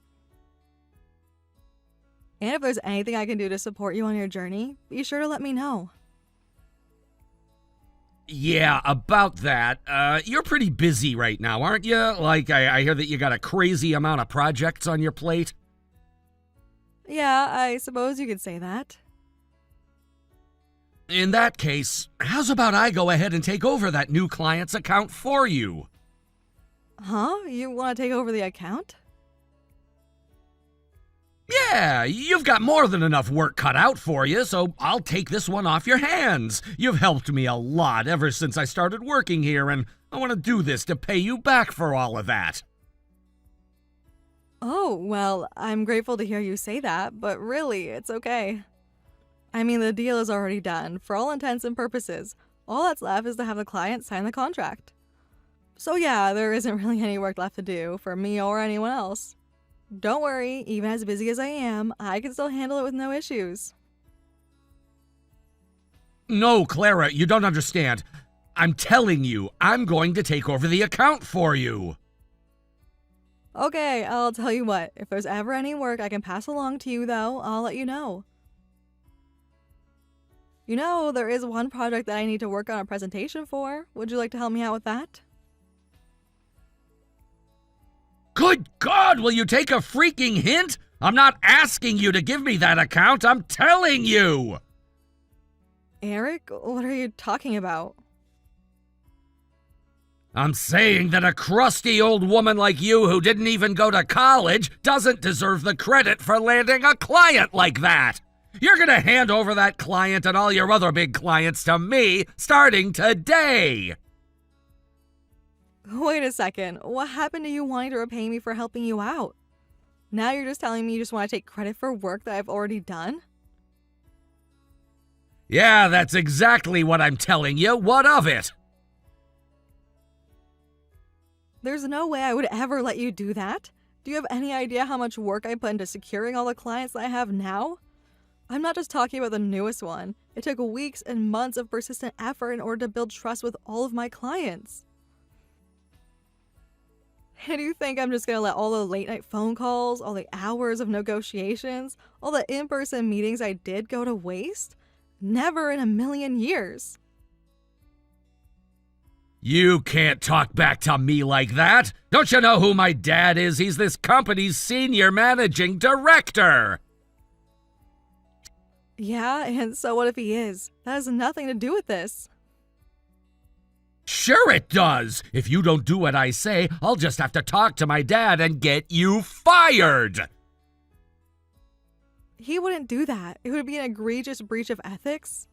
And if there's anything I can do to support you on your journey, be sure to let me know. Yeah, about that. You're pretty busy right now, aren't you? Like, I hear that you got a crazy amount of projects on your plate. Yeah, I suppose you could say that. In that case, how's about I go ahead and take over that new client's account for you? Huh? You want to take over the account? Yeah, you've got more than enough work cut out for you, so I'll take this one off your hands. You've helped me a lot ever since I started working here, and I want to do this to pay you back for all of that. Oh, well, I'm grateful to hear you say that, but really, it's okay. I mean, the deal is already done, for all intents and purposes. All that's left is to have the client sign the contract. So yeah, there isn't really any work left to do, for me or anyone else. Don't worry, even as busy as I am, I can still handle it with no issues. No, Clara, you don't understand. I'm telling you, I'm going to take over the account for you. Okay, I'll tell you what, if there's ever any work I can pass along to you though, I'll let you know. You know, there is one project that I need to work on a presentation for. Would you like to help me out with that? Good God, will you take a freaking hint? I'm not asking you to give me that account, I'm telling you! Eric, what are you talking about? I'm saying that a crusty old woman like you who didn't even go to college doesn't deserve the credit for landing a client like that! You're gonna hand over that client and all your other big clients to me starting today! Wait a second, what happened to you wanting to repay me for helping you out? Now you're just telling me you just want to take credit for work that I've already done? Yeah, that's exactly what I'm telling you. What of it? There's no way I would ever let you do that. Do you have any idea how much work I put into securing all the clients that I have now? I'm not just talking about the newest one. It took weeks and months of persistent effort in order to build trust with all of my clients. And you think I'm just gonna let all the late night phone calls, all the hours of negotiations, all the in-person meetings I did go to waste? Never in a million years. You can't talk back to me like that. Don't you know who my dad is? He's this company's senior managing director. Yeah, and so what if he is? That has nothing to do with this. Sure it does. If you don't do what I say, I'll just have to talk to my dad and get you fired. He wouldn't do that. It would be an egregious breach of ethics.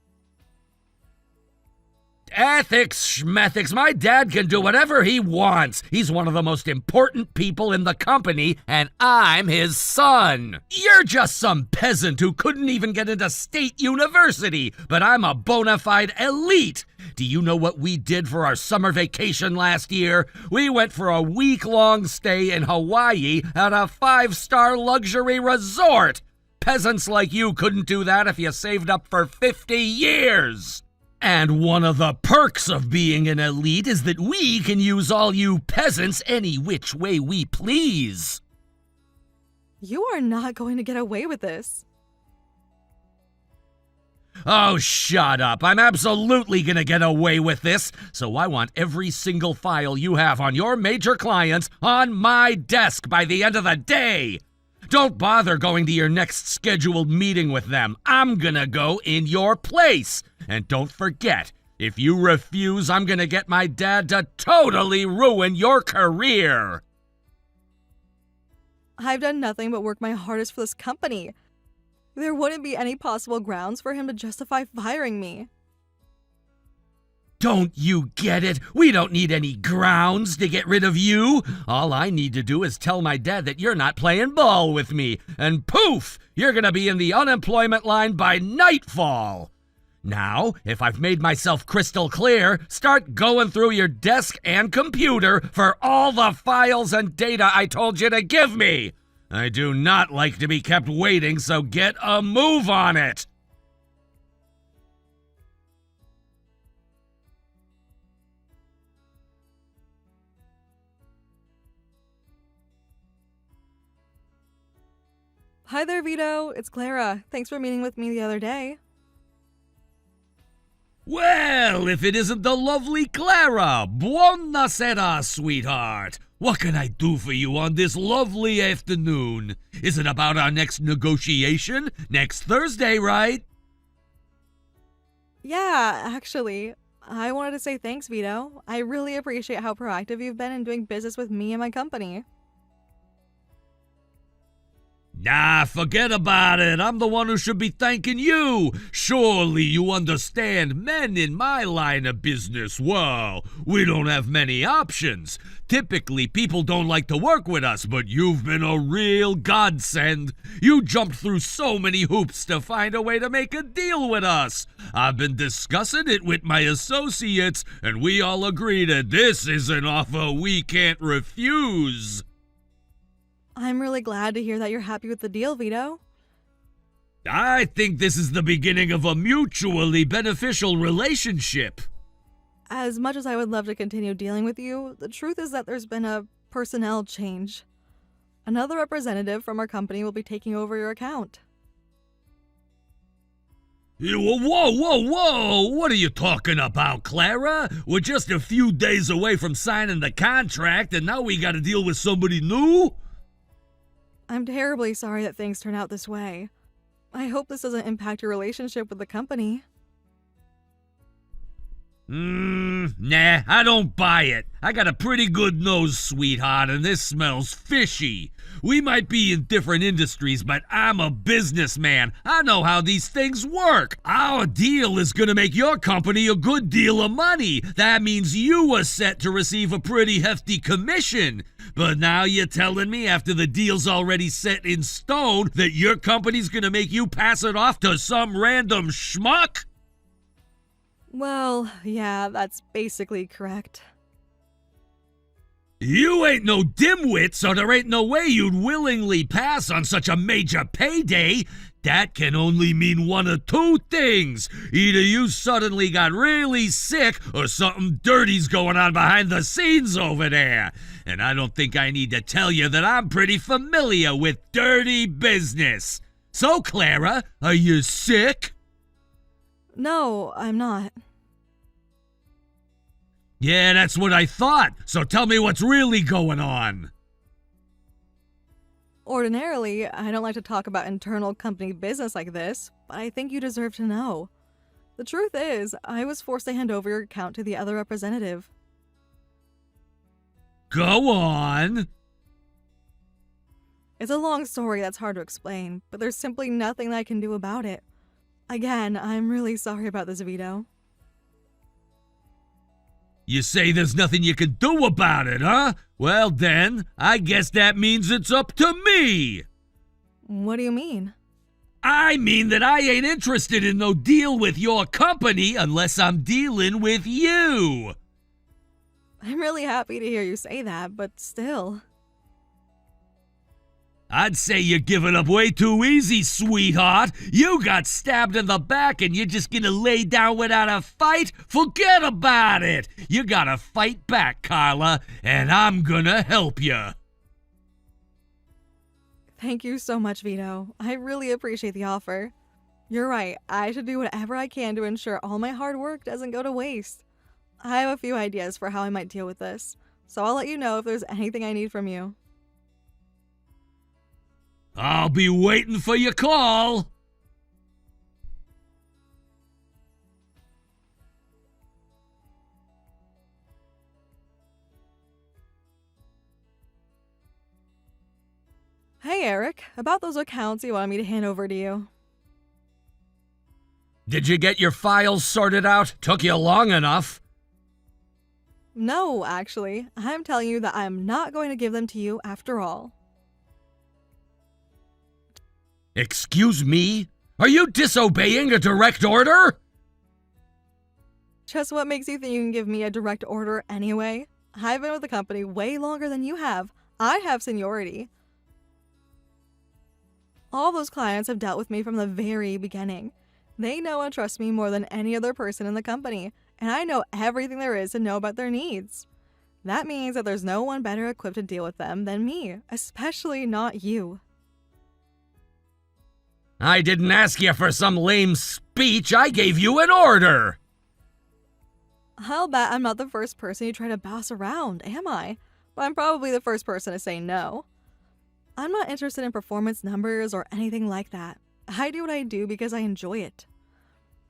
Ethics, schmethics, my dad can do whatever he wants. He's one of the most important people in the company, and I'm his son. You're just some peasant who couldn't even get into state university, but I'm a bona fide elite. Do you know what we did for our summer vacation last year? We went for a week-long stay in Hawaii at a 5-star luxury resort. Peasants like you couldn't do that if you saved up for 50 years. And one of the perks of being an elite is that we can use all you peasants any which way we please. You are not going to get away with this. Oh, shut up. I'm absolutely gonna get away with this. So I want every single file you have on your major clients on my desk by the end of the day. Don't bother going to your next scheduled meeting with them. I'm gonna go in your place. And don't forget, if you refuse, I'm gonna get my dad to totally ruin your career. I've done nothing but work my hardest for this company. There wouldn't be any possible grounds for him to justify firing me. Don't you get it? We don't need any grounds to get rid of you. All I need to do is tell my dad that you're not playing ball with me, and poof, you're gonna be in the unemployment line by nightfall. Now, if I've made myself crystal clear, start going through your desk and computer for all the files and data I told you to give me. I do not like to be kept waiting, so get a move on it. Hi there, Vito. It's Clara. Thanks for meeting with me the other day. Well, if it isn't the lovely Clara! Buonasera, sweetheart! What can I do for you on this lovely afternoon? Is it about our next negotiation? Next Thursday, right? Yeah, actually, I wanted to say thanks, Vito. I really appreciate how proactive you've been in doing business with me and my company. Nah, forget about it. I'm the one who should be thanking you. Surely you understand, men in my line of business, well, we don't have many options. Typically, people don't like to work with us, but you've been a real godsend. You jumped through so many hoops to find a way to make a deal with us. I've been discussing it with my associates, and we all agree that this is an offer we can't refuse. I'm really glad to hear that you're happy with the deal, Vito. I think this is the beginning of a mutually beneficial relationship. As much as I would love to continue dealing with you, the truth is that there's been a personnel change. Another representative from our company will be taking over your account. Whoa! What are you talking about, Clara? We're just a few days away from signing the contract, and now we gotta deal with somebody new? I'm terribly sorry that things turn out this way. I hope this doesn't impact your relationship with the company. Nah, I don't buy it. I got a pretty good nose, sweetheart, and this smells fishy. We might be in different industries, but I'm a businessman. I know how these things work. Our deal is gonna make your company a good deal of money. That means you are set to receive a pretty hefty commission. But now you're telling me after the deal's already set in stone that your company's gonna make you pass it off to some random schmuck? Well, yeah, that's basically correct. You ain't no dimwit, so there ain't no way you'd willingly pass on such a major payday. That can only mean one of two things. Either you suddenly got really sick or something dirty's going on behind the scenes over there. And I don't think I need to tell you that I'm pretty familiar with dirty business. So, Clara, are you sick? No, I'm not. Yeah, that's what I thought. So tell me what's really going on. Ordinarily, I don't like to talk about internal company business like this, but I think you deserve to know. The truth is, I was forced to hand over your account to the other representative. Go on. It's a long story that's hard to explain, but there's simply nothing that I can do about it. Again, I'm really sorry about this, Vito. You say there's nothing you can do about it, huh? Well then, I guess that means it's up to me! What do you mean? I mean that I ain't interested in no deal with your company unless I'm dealing with you! I'm really happy to hear you say that, but still. I'd say you're giving up way too easy, sweetheart. You got stabbed in the back and you're just gonna lay down without a fight? Forget about it! You gotta fight back, Carla, and I'm gonna help you. Thank you so much, Vito. I really appreciate the offer. You're right, I should do whatever I can to ensure all my hard work doesn't go to waste. I have a few ideas for how I might deal with this, so I'll let you know if there's anything I need from you. I'll be waiting for your call. Hey Eric, about those accounts you wanted me to hand over to you. Did you get your files sorted out? Took you long enough. No, actually, I'm telling you that I'm not going to give them to you after all. Excuse me? Are you disobeying a direct order? Just what makes you think you can give me a direct order anyway? I've been with the company way longer than you have. I have seniority. All those clients have dealt with me from the very beginning. They know and trust me more than any other person in the company, and I know everything there is to know about their needs. That means that there's no one better equipped to deal with them than me, especially not you. I didn't ask you for some lame speech. I gave you an order. I'll bet I'm not the first person you try to boss around, am I? But I'm probably the first person to say no. I'm not interested in performance numbers or anything like that. I do what I do because I enjoy it.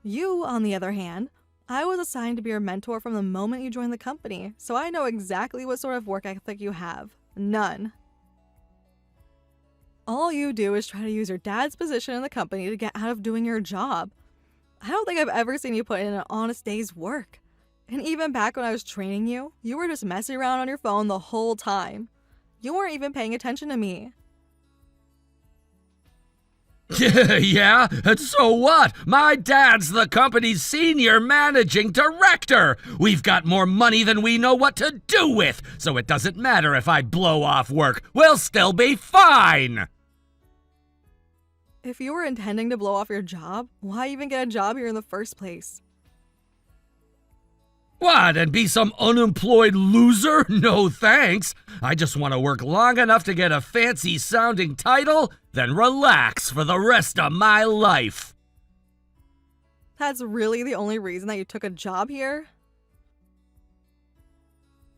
You, on the other hand, I was assigned to be your mentor from the moment you joined the company, so I know exactly what sort of work ethic you have. None. All you do is try to use your dad's position in the company to get out of doing your job. I don't think I've ever seen you put in an honest day's work. And even back when I was training you, you were just messing around on your phone the whole time. You weren't even paying attention to me. Yeah, and so what? My dad's the company's senior managing director. We've got more money than we know what to do with, so it doesn't matter if I blow off work. We'll still be fine. If you were intending to blow off your job, why even get a job here in the first place? What, and be some unemployed loser? No thanks. I just want to work long enough to get a fancy-sounding title, then relax for the rest of my life. That's really the only reason that you took a job here?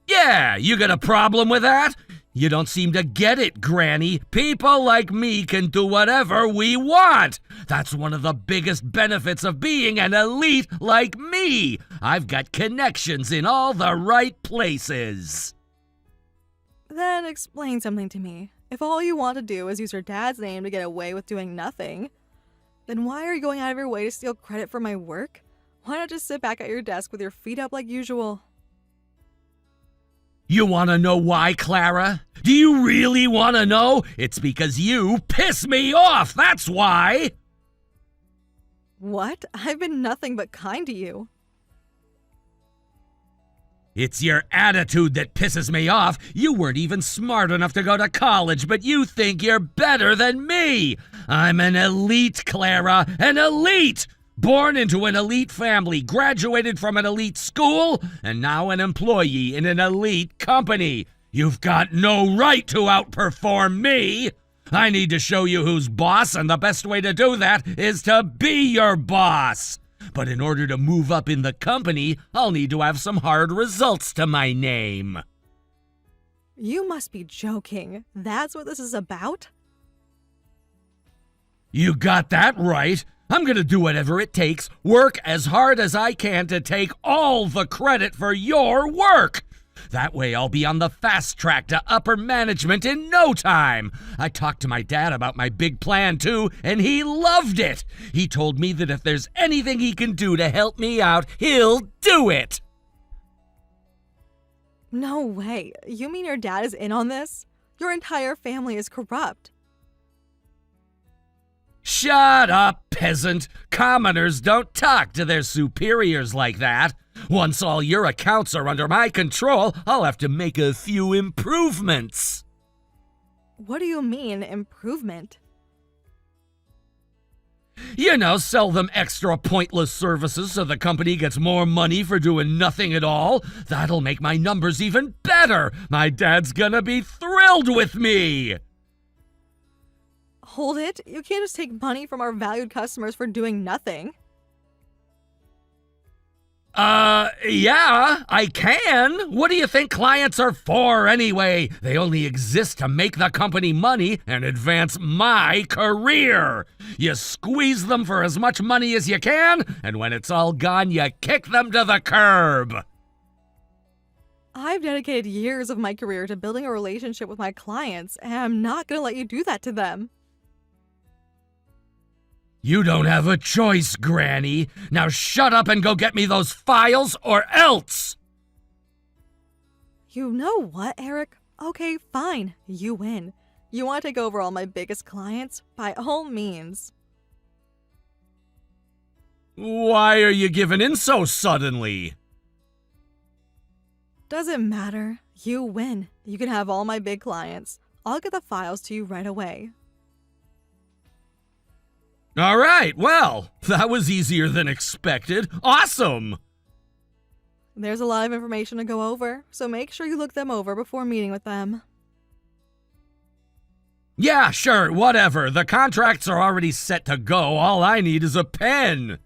Yeah, you got a problem with that? You don't seem to get it, Granny. People like me can do whatever we want. That's one of the biggest benefits of being an elite like me. I've got connections in all the right places. Then explain something to me. If all you want to do is use your dad's name to get away with doing nothing, then why are you going out of your way to steal credit for my work? Why not just sit back at your desk with your feet up like usual? You want to know why, Clara? Do you really want to know? It's because you piss me off, that's why! What? I've been nothing but kind to you. It's your attitude that pisses me off. You weren't even smart enough to go to college, but you think you're better than me. I'm an elite, Clara, an elite! Born into an elite family, graduated from an elite school, and now an employee in an elite company. You've got no right to outperform me. I need to show you who's boss, and the best way to do that is to be your boss. But in order to move up in the company, I'll need to have some hard results to my name. You must be joking. That's what this is about? You got that right. I'm gonna do whatever it takes, work as hard as I can to take all the credit for your work. That way I'll be on the fast track to upper management in no time. I talked to my dad about my big plan too, and he loved it. He told me that if there's anything he can do to help me out, he'll do it. No way. You mean your dad is in on this? Your entire family is corrupt. Shut up, peasant. Commoners don't talk to their superiors like that. Once all your accounts are under my control, I'll have to make a few improvements. What do you mean, improvement? You know, sell them extra pointless services so the company gets more money for doing nothing at all. That'll make my numbers even better. My dad's gonna be thrilled with me. Hold it. You can't just take money from our valued customers for doing nothing. Yeah, I can. What do you think clients are for anyway? They only exist to make the company money and advance my career. You squeeze them for as much money as you can, and when it's all gone, you kick them to the curb. I've dedicated years of my career to building a relationship with my clients, and I'm not gonna let you do that to them. You don't have a choice, Granny. Now shut up and go get me those files or else! You know what, Eric? Okay, fine. You win. You want to take over all my biggest clients? By all means. Why are you giving in so suddenly? Doesn't matter. You win. You can have all my big clients. I'll get the files to you right away. All right, well, that was easier than expected. Awesome! There's a lot of information to go over, so make sure you look them over before meeting with them. Yeah, sure, whatever. The contracts are already set to go. All I need is a pen.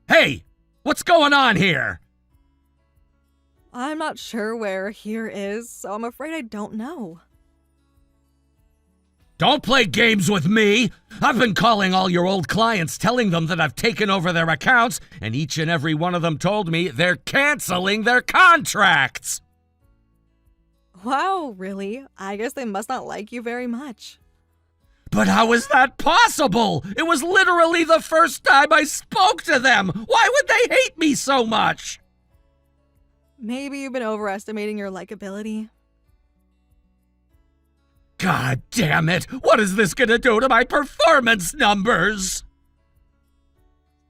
Hey, what's going on here? I'm not sure where here is, so I'm afraid I don't know. Don't play games with me! I've been calling all your old clients, telling them that I've taken over their accounts, and each and every one of them told me they're canceling their contracts! Wow, really? I guess they must not like you very much. But how is that possible? It was literally the first time I spoke to them! Why would they hate me so much? Maybe you've been overestimating your likability. God damn it! What is this gonna do to my performance numbers?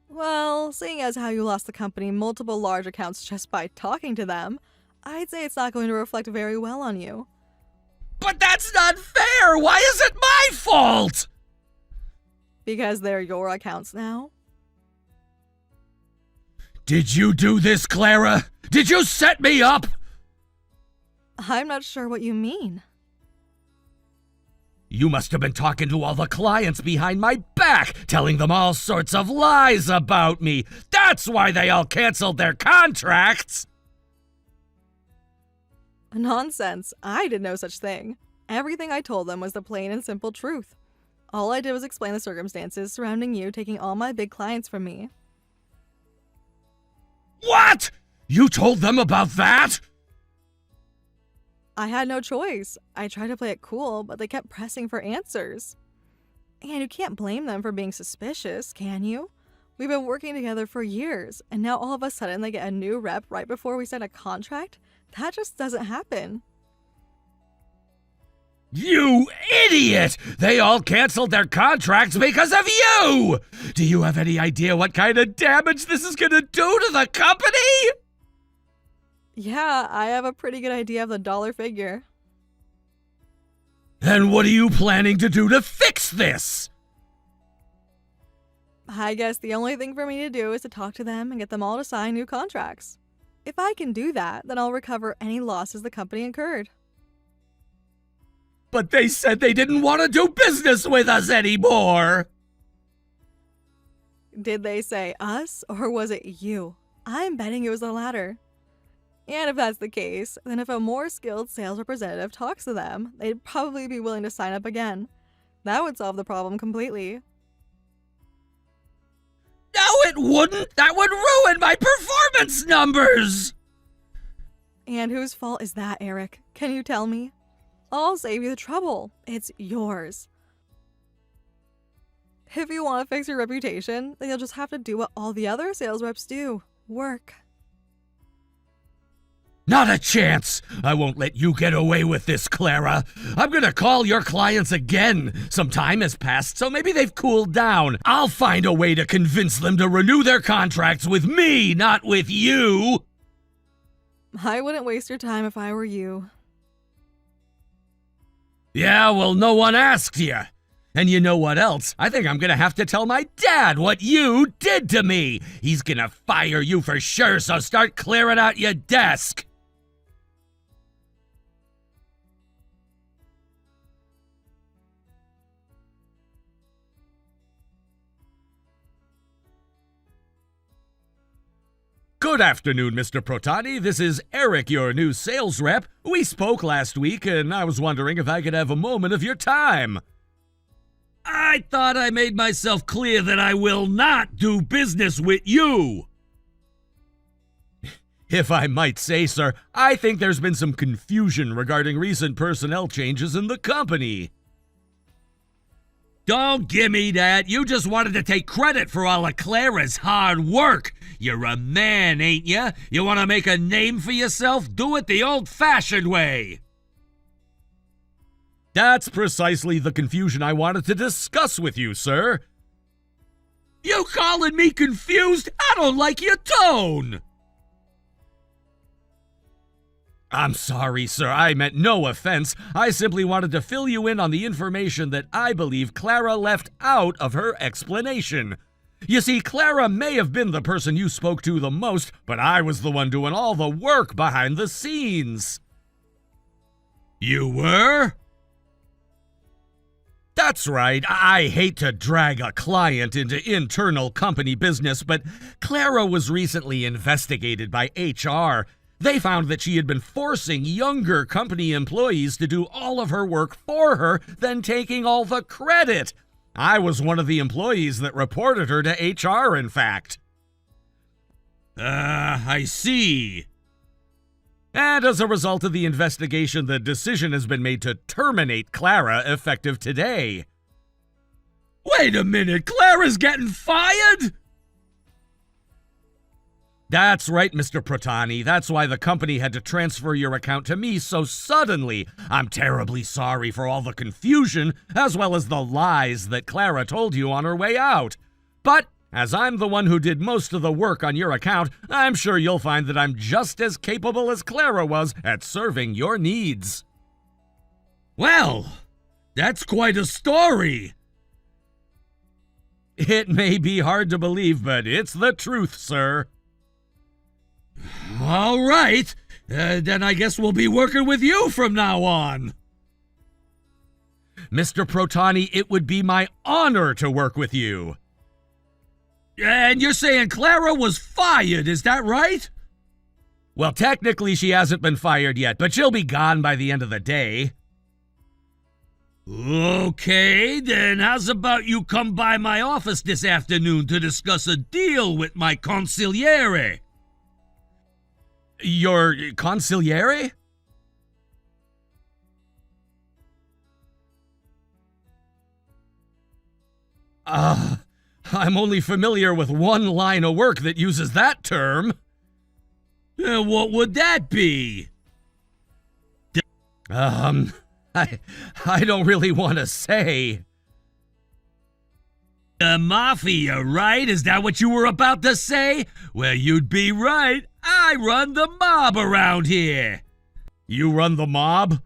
Well, seeing as how you lost the company multiple large accounts just by talking to them, I'd say it's not going to reflect very well on you. But that's not fair! Why is it my fault? Because they're your accounts now. Did you do this, Clara? Did you set me up? I'm not sure what you mean. You must have been talking to all the clients behind my back, telling them all sorts of lies about me. That's why they all canceled their contracts. Nonsense. I did no such thing. Everything I told them was the plain and simple truth. All I did was explain the circumstances surrounding you taking all my big clients from me. What? You told them about that? I had no choice. I tried to play it cool, but they kept pressing for answers. And you can't blame them for being suspicious, can you? We've been working together for years, and now all of a sudden they get a new rep right before we sign a contract? That just doesn't happen. You idiot! They all canceled their contracts because of you! Do you have any idea what kind of damage this is gonna do to the company? Yeah, I have a pretty good idea of the dollar figure. And what are you planning to do to fix this? I guess the only thing for me to do is to talk to them and get them all to sign new contracts. If I can do that, then I'll recover any losses the company incurred. But they said they didn't want to do business with us anymore! Did they say us, or was it you? I'm betting it was the latter. And if that's the case, then if a more skilled sales representative talks to them, they'd probably be willing to sign up again. That would solve the problem completely. No, it wouldn't! That would ruin my performance numbers! And whose fault is that, Eric? Can you tell me? I'll save you the trouble. It's yours. If you want to fix your reputation, then you'll just have to do what all the other sales reps do. Work. Not a chance! I won't let you get away with this, Clara. I'm gonna call your clients again. Some time has passed, so maybe they've cooled down. I'll find a way to convince them to renew their contracts with me, not with you! I wouldn't waste your time if I were you. Yeah, well, no one asked you. And you know what else? I think I'm gonna have to tell my dad what you did to me. He's gonna fire you for sure, so start clearing out your desk. Good afternoon, Mr. Protani. This is Eric, your new sales rep. We spoke last week, and I was wondering if I could have a moment of your time. I thought I made myself clear that I will not do business with you. If I might say, sir, I think there's been some confusion regarding recent personnel changes in the company. Don't gimme that. You just wanted to take credit for all of Clara's hard work. You're a man, ain't ya? You want to make a name for yourself? Do it the old-fashioned way. That's precisely the confusion I wanted to discuss with you, sir. You calling me confused? I don't like your tone. I'm sorry, sir. I meant no offense. I simply wanted to fill you in on the information that I believe Clara left out of her explanation. You see, Clara may have been the person you spoke to the most, but I was the one doing all the work behind the scenes. You were? That's right. I hate to drag a client into internal company business, but Clara was recently investigated by HR. They found that she had been forcing younger company employees to do all of her work for her, then taking all the credit. I was one of the employees that reported her to HR, in fact. I see. And as a result of the investigation, the decision has been made to terminate Clara effective today. Wait a minute, Clara's getting fired? That's right, Mr. Protani. That's why the company had to transfer your account to me so suddenly. I'm terribly sorry for all the confusion, as well as the lies that Clara told you on her way out. But as I'm the one who did most of the work on your account, I'm sure you'll find that I'm just as capable as Clara was at serving your needs. Well, that's quite a story. It may be hard to believe, but it's the truth, sir. All right, then I guess we'll be working with you from now on. Mr. Protani, it would be my honor to work with you. And you're saying Clara was fired, is that right? Well, technically she hasn't been fired yet, but she'll be gone by the end of the day. Okay, then how's about you come by my office this afternoon to discuss a deal with my consigliere? Your consigliere? I'm only familiar with one line of work that uses that term. What would that be? I don't really want to say. The mafia, right? Is that what you were about to say? Well, you'd be right. I run the mob around here. You run the mob?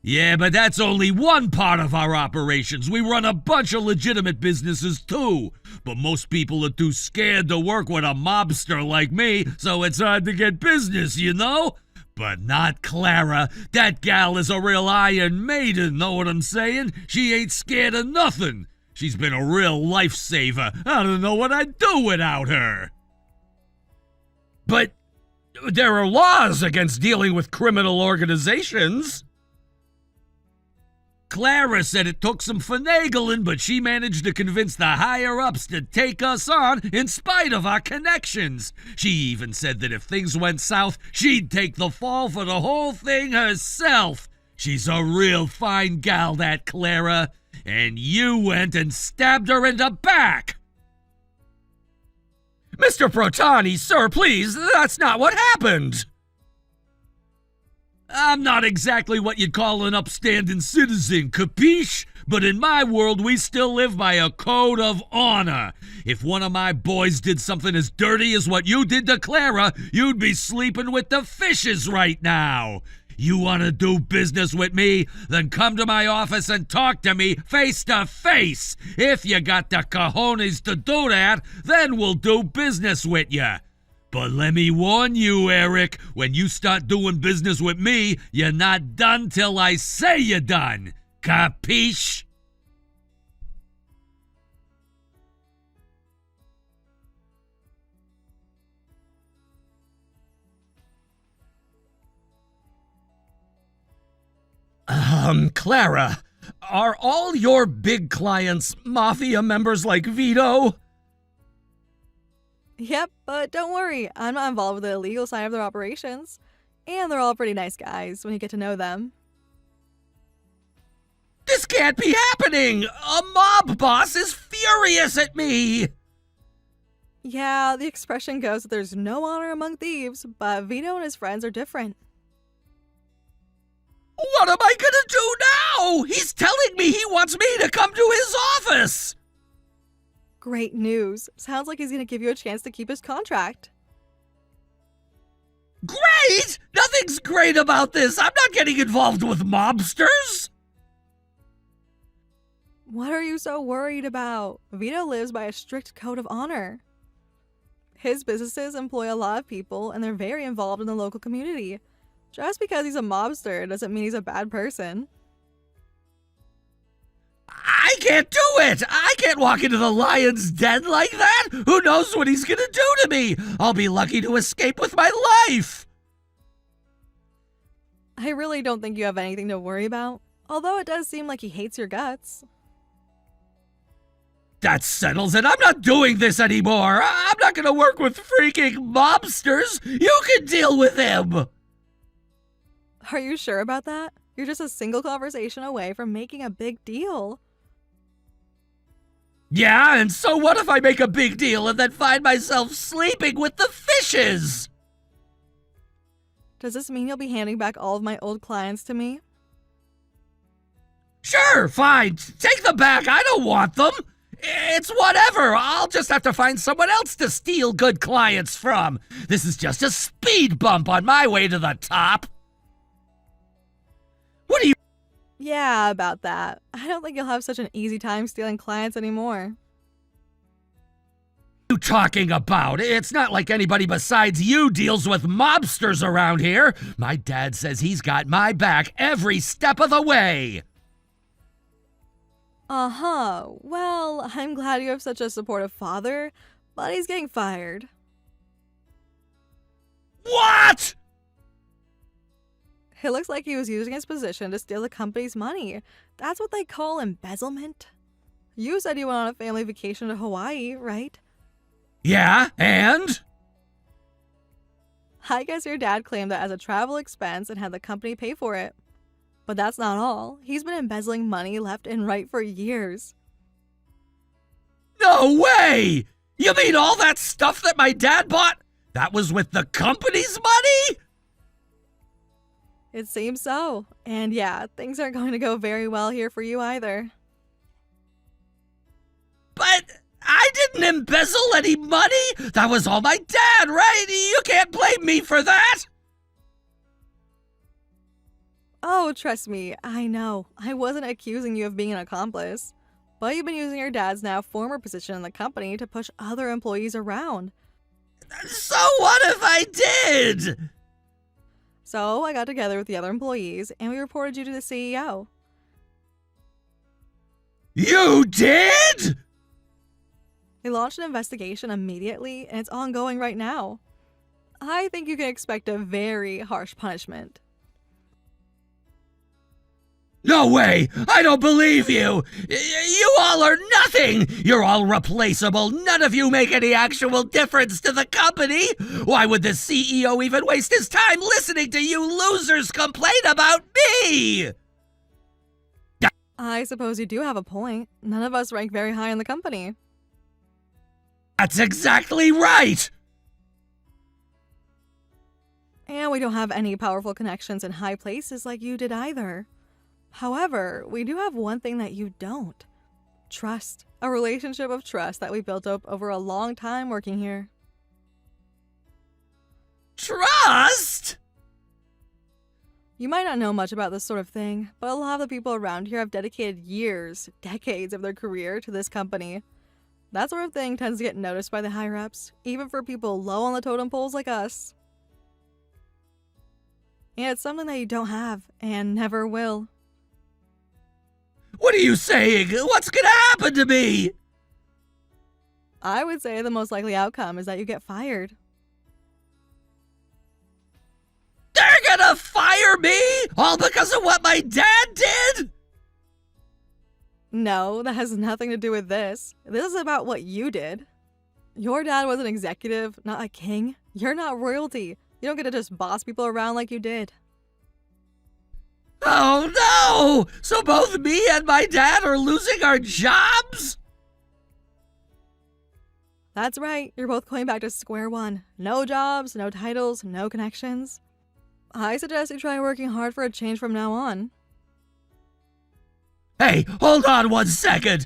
Yeah, but that's only one part of our operations. We run a bunch of legitimate businesses too. But most people are too scared to work with a mobster like me, so it's hard to get business, you know? But not Clara. That gal is a real Iron Maiden, know what I'm saying? She ain't scared of nothing. She's been a real lifesaver. I don't know what I'd do without her. But there are laws against dealing with criminal organizations. Clara said it took some finagling, but she managed to convince the higher-ups to take us on in spite of our connections. She even said that if things went south, she'd take the fall for the whole thing herself. She's a real fine gal, that Clara. And you went and stabbed her in the back. Mr. Protani, sir, please, that's not what happened. I'm not exactly what you'd call an upstanding citizen, capiche? But in my world, we still live by a code of honor. If one of my boys did something as dirty as what you did to Clara, you'd be sleeping with the fishes right now. You want to do business with me? Then come to my office and talk to me face to face. If you got the cojones to do that, then we'll do business with you. But let me warn you, Eric, when you start doing business with me, you're not done till I say you're done. Capiche? Clara, are all your big clients mafia members like Vito? Yep, but don't worry, I'm not involved with the illegal side of their operations. And they're all pretty nice guys when you get to know them. This can't be happening! A mob boss is furious at me! Yeah, the expression goes that there's no honor among thieves, but Vito and his friends are different. What am I gonna do now? He's telling me he wants me to come to his office! Great news. Sounds like he's gonna give you a chance to keep his contract. Great! Nothing's great about this. I'm not getting involved with mobsters. What are you so worried about? Vito lives by a strict code of honor. His businesses employ a lot of people, and they're very involved in the local community. Just because he's a mobster doesn't mean he's a bad person. I can't do it! I can't walk into the lion's den like that! Who knows what he's gonna do to me? I'll be lucky to escape with my life! I really don't think you have anything to worry about, although it does seem like he hates your guts. That settles it. I'm not doing this anymore. I'm not gonna work with freaking mobsters. You can deal with him! Are you sure about that? You're just a single conversation away from making a big deal. Yeah, and so what if I make a big deal and then find myself sleeping with the fishes? Does this mean you'll be handing back all of my old clients to me? Sure, fine. Take them back. I don't want them. It's whatever. I'll just have to find someone else to steal good clients from. This is just a speed bump on my way to the top. What are you Yeah, about that. I don't think you'll have such an easy time stealing clients anymore. talking about? It's not like anybody besides you deals with mobsters around here. My dad says he's got my back every step of the way. Uh-huh. Well, I'm glad you have such a supportive father, but he's getting fired. What? It looks like he was using his position to steal the company's money. That's what they call embezzlement. You said you went on a family vacation to Hawaii, right? Yeah, and? I guess your dad claimed that as a travel expense and had the company pay for it. But that's not all. He's been embezzling money left and right for years. No way! You mean all that stuff that my dad bought? That was with the company's money? It seems so. And yeah, things aren't going to go very well here for you either. But I didn't embezzle any money. That was all my dad, right? You can't blame me for that. Oh, trust me, I know. I wasn't accusing you of being an accomplice. But you've been using your dad's now former position in the company to push other employees around. So what if I did? So I got together with the other employees and we reported you to the CEO. You did? They launched an investigation immediately and it's ongoing right now. I think you can expect a very harsh punishment. No way! I don't believe you! You all are nothing! You're all replaceable! None of you make any actual difference to the company! Why would the CEO even waste his time listening to you losers complain about me? I suppose you do have a point. None of us rank very high in the company. That's exactly right! And we don't have any powerful connections in high places like you did either. However, we do have one thing that you don't. Trust. A relationship of trust that we built up over a long time working here. Trust? You might not know much about this sort of thing, but a lot of the people around here have dedicated years, decades of their career to this company. That sort of thing tends to get noticed by the higher-ups, even for people low on the totem poles like us. And it's something that you don't have, and never will. What are you saying? What's gonna happen to me? I would say the most likely outcome is that you get fired. They're gonna fire me? All because of what my dad did? No, that has nothing to do with this. This is about what you did. Your dad was an executive, not a king. You're not royalty. You don't get to just boss people around like you did. Oh no! So both me and my dad are losing our jobs? That's right, you're both going back to square one. No jobs, no titles, no connections. I suggest you try working hard for a change from now on. Hey, hold on 1 second.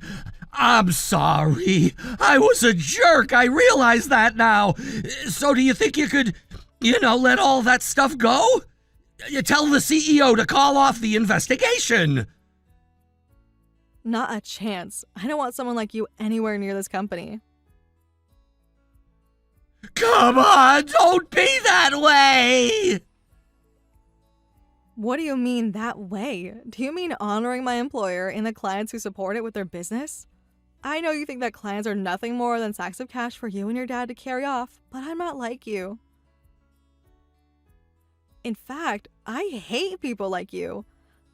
I'm sorry. I was a jerk. I realize that now. So do you think you could Let all that stuff go? You tell the CEO to call off the investigation. Not a chance. I don't want someone like you anywhere near this company. Come on, don't be that way! What do you mean that way? Do you mean honoring my employer and the clients who support it with their business? I know you think that clients are nothing more than sacks of cash for you and your dad to carry off, but I'm not like you. In fact, I hate people like you.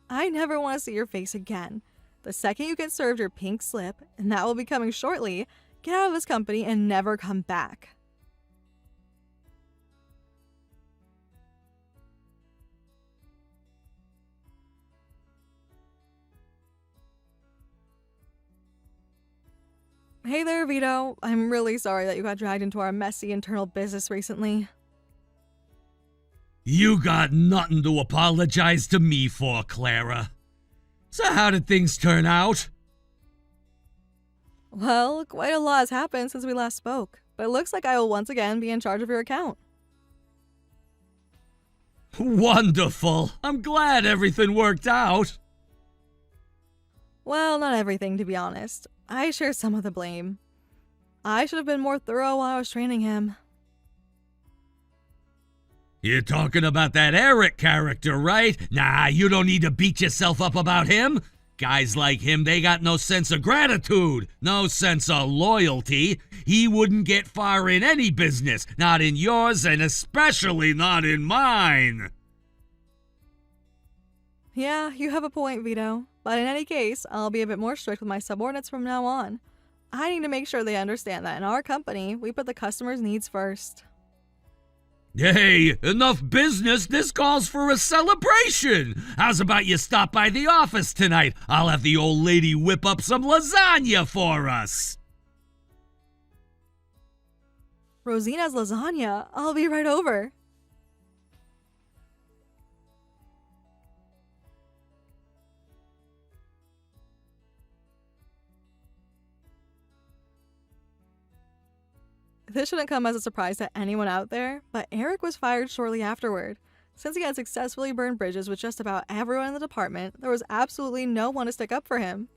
I never want to see your face again. The second you get served your pink slip, and that will be coming shortly, get out of this company and never come back. Hey there, Vito. I'm really sorry that you got dragged into our messy internal business recently. You got nothing to apologize to me for, Clara. So how did things turn out? Well, quite a lot has happened since we last spoke, but it looks like I will once again be in charge of your account. Wonderful. I'm glad everything worked out. Well, not everything, to be honest. I share some of the blame. I should have been more thorough while I was training him. You're talking about that Eric character, right? Nah, you don't need to beat yourself up about him. Guys like him, they got no sense of gratitude, no sense of loyalty. He wouldn't get far in any business, not in yours and especially not in mine. Yeah, you have a point, Vito. But in any case, I'll be a bit more strict with my subordinates from now on. I need to make sure they understand that in our company, we put the customer's needs first. Hey, enough business. This calls for a celebration. How's about you stop by the office tonight? I'll have the old lady whip up some lasagna for us. Rosina's lasagna? I'll be right over. This shouldn't come as a surprise to anyone out there, but Eric was fired shortly afterward. Since he had successfully burned bridges with just about everyone in the department, there was absolutely no one to stick up for him.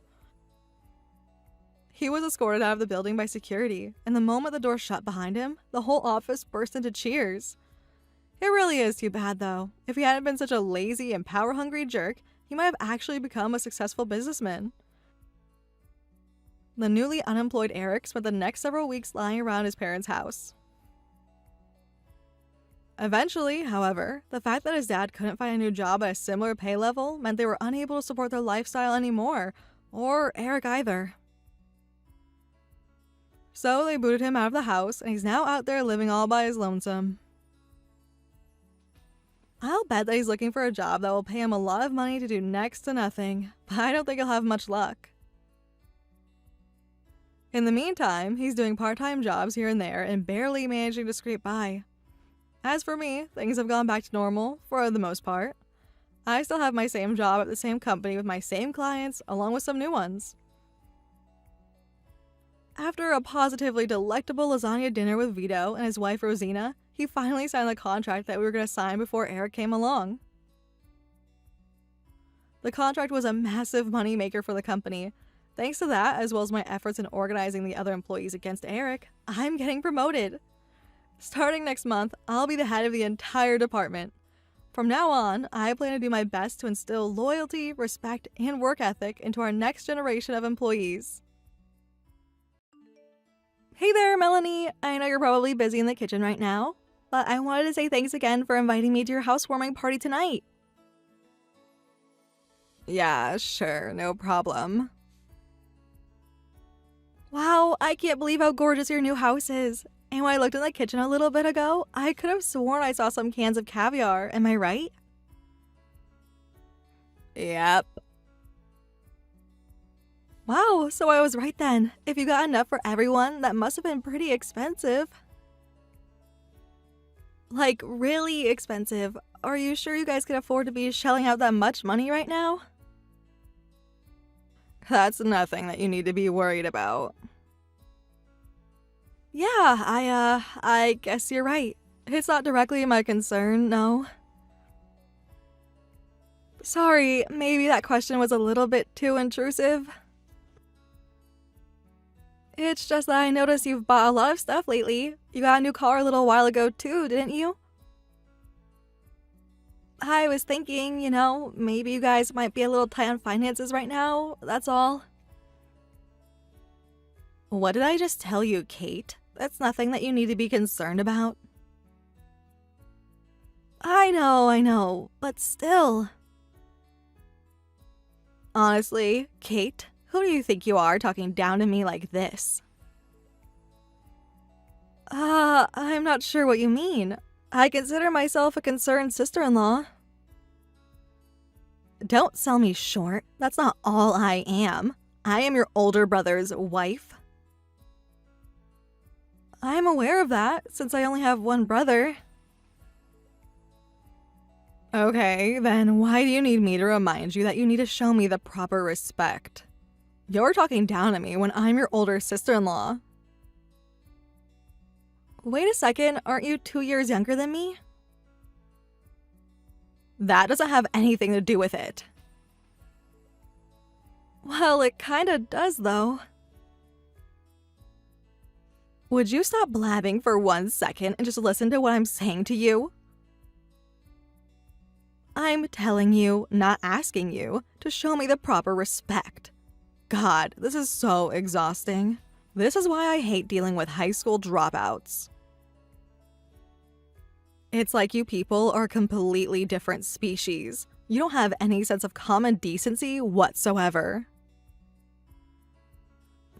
He was escorted out of the building by security, and the moment the door shut behind him, the whole office burst into cheers. It really is too bad, though. If he hadn't been such a lazy and power-hungry jerk, he might have actually become a successful businessman. The newly unemployed Eric spent the next several weeks lying around his parents' house. Eventually, however, the fact that his dad couldn't find a new job at a similar pay level meant they were unable to support their lifestyle anymore, or Eric either. So they booted him out of the house, and he's now out there living all by his lonesome. I'll bet that he's looking for a job that will pay him a lot of money to do next to nothing, but I don't think he'll have much luck. In the meantime, he's doing part-time jobs here and there and barely managing to scrape by. As for me, things have gone back to normal, for the most part. I still have my same job at the same company with my same clients, along with some new ones. After a positively delectable lasagna dinner with Vito and his wife Rosina, he finally signed the contract that we were going to sign before Eric came along. The contract was a massive moneymaker for the company. Thanks to that, as well as my efforts in organizing the other employees against Eric, I'm getting promoted. Starting next month, I'll be the head of the entire department. From now on, I plan to do my best to instill loyalty, respect, and work ethic into our next generation of employees. Hey there, Melanie. I know you're probably busy in the kitchen right now, but I wanted to say thanks again for inviting me to your housewarming party tonight. Yeah, sure, no problem. Wow, I can't believe how gorgeous your new house is. And when I looked in the kitchen a little bit ago, I could have sworn I saw some cans of caviar. Am I right? Yep. Wow, so I was right then. If you got enough for everyone, that must have been pretty expensive. Like, really expensive. Are you sure you guys can afford to be shelling out that much money right now? That's nothing that you need to be worried about. Yeah, I guess you're right. It's not directly my concern, no. Sorry, maybe that question was a little bit too intrusive. It's just that I noticed you've bought a lot of stuff lately. You got a new car a little while ago too, didn't you? I was thinking, maybe you guys might be a little tight on finances right now, that's all. What did I just tell you, Kate? That's nothing that you need to be concerned about. I know, but still. Honestly, Kate, who do you think you are talking down to me like this? I'm not sure what you mean. I consider myself a concerned sister-in-law. Don't sell me short. That's not all I am. I am your older brother's wife. I'm aware of that, since I only have one brother. Okay, then why do you need me to remind you that you need to show me the proper respect? You're talking down at me when I'm your older sister-in-law. Wait a second, aren't you 2 years younger than me? That doesn't have anything to do with it. Well, it kinda does, though. Would you stop blabbing for 1 second and just listen to what I'm saying to you? I'm telling you, not asking you, to show me the proper respect. God, this is so exhausting. This is why I hate dealing with high school dropouts. It's like you people are a completely different species. You don't have any sense of common decency whatsoever.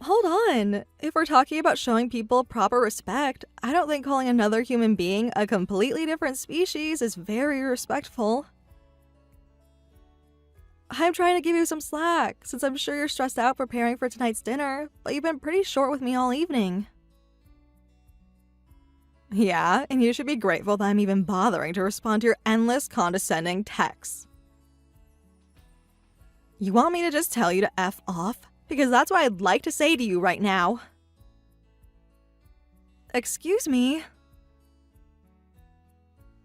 Hold on. If we're talking about showing people proper respect, I don't think calling another human being a completely different species is very respectful. I'm trying to give you some slack, since I'm sure you're stressed out preparing for tonight's dinner, but you've been pretty short with me all evening. Yeah, and you should be grateful that I'm even bothering to respond to your endless condescending texts. You want me to just tell you to F off? Because that's what I'd like to say to you right now. Excuse me?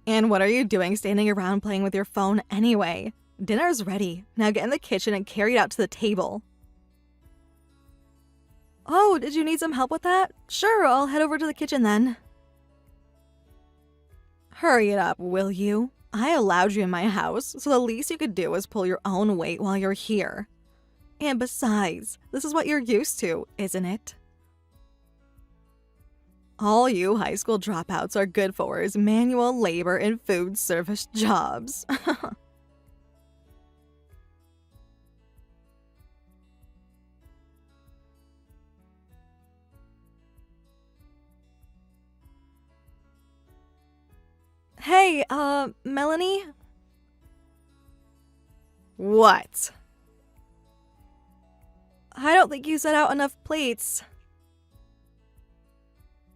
And what are you doing standing around playing with your phone anyway? Dinner's ready. Now get in the kitchen and carry it out to the table. Oh, did you need some help with that? Sure, I'll head over to the kitchen then. Hurry it up, will you? I allowed you in my house, so the least you could do is pull your own weight while you're here. And besides, this is what you're used to, isn't it? All you high school dropouts are good for is manual labor and food service jobs. Hey, Melanie? What? I don't think you set out enough plates.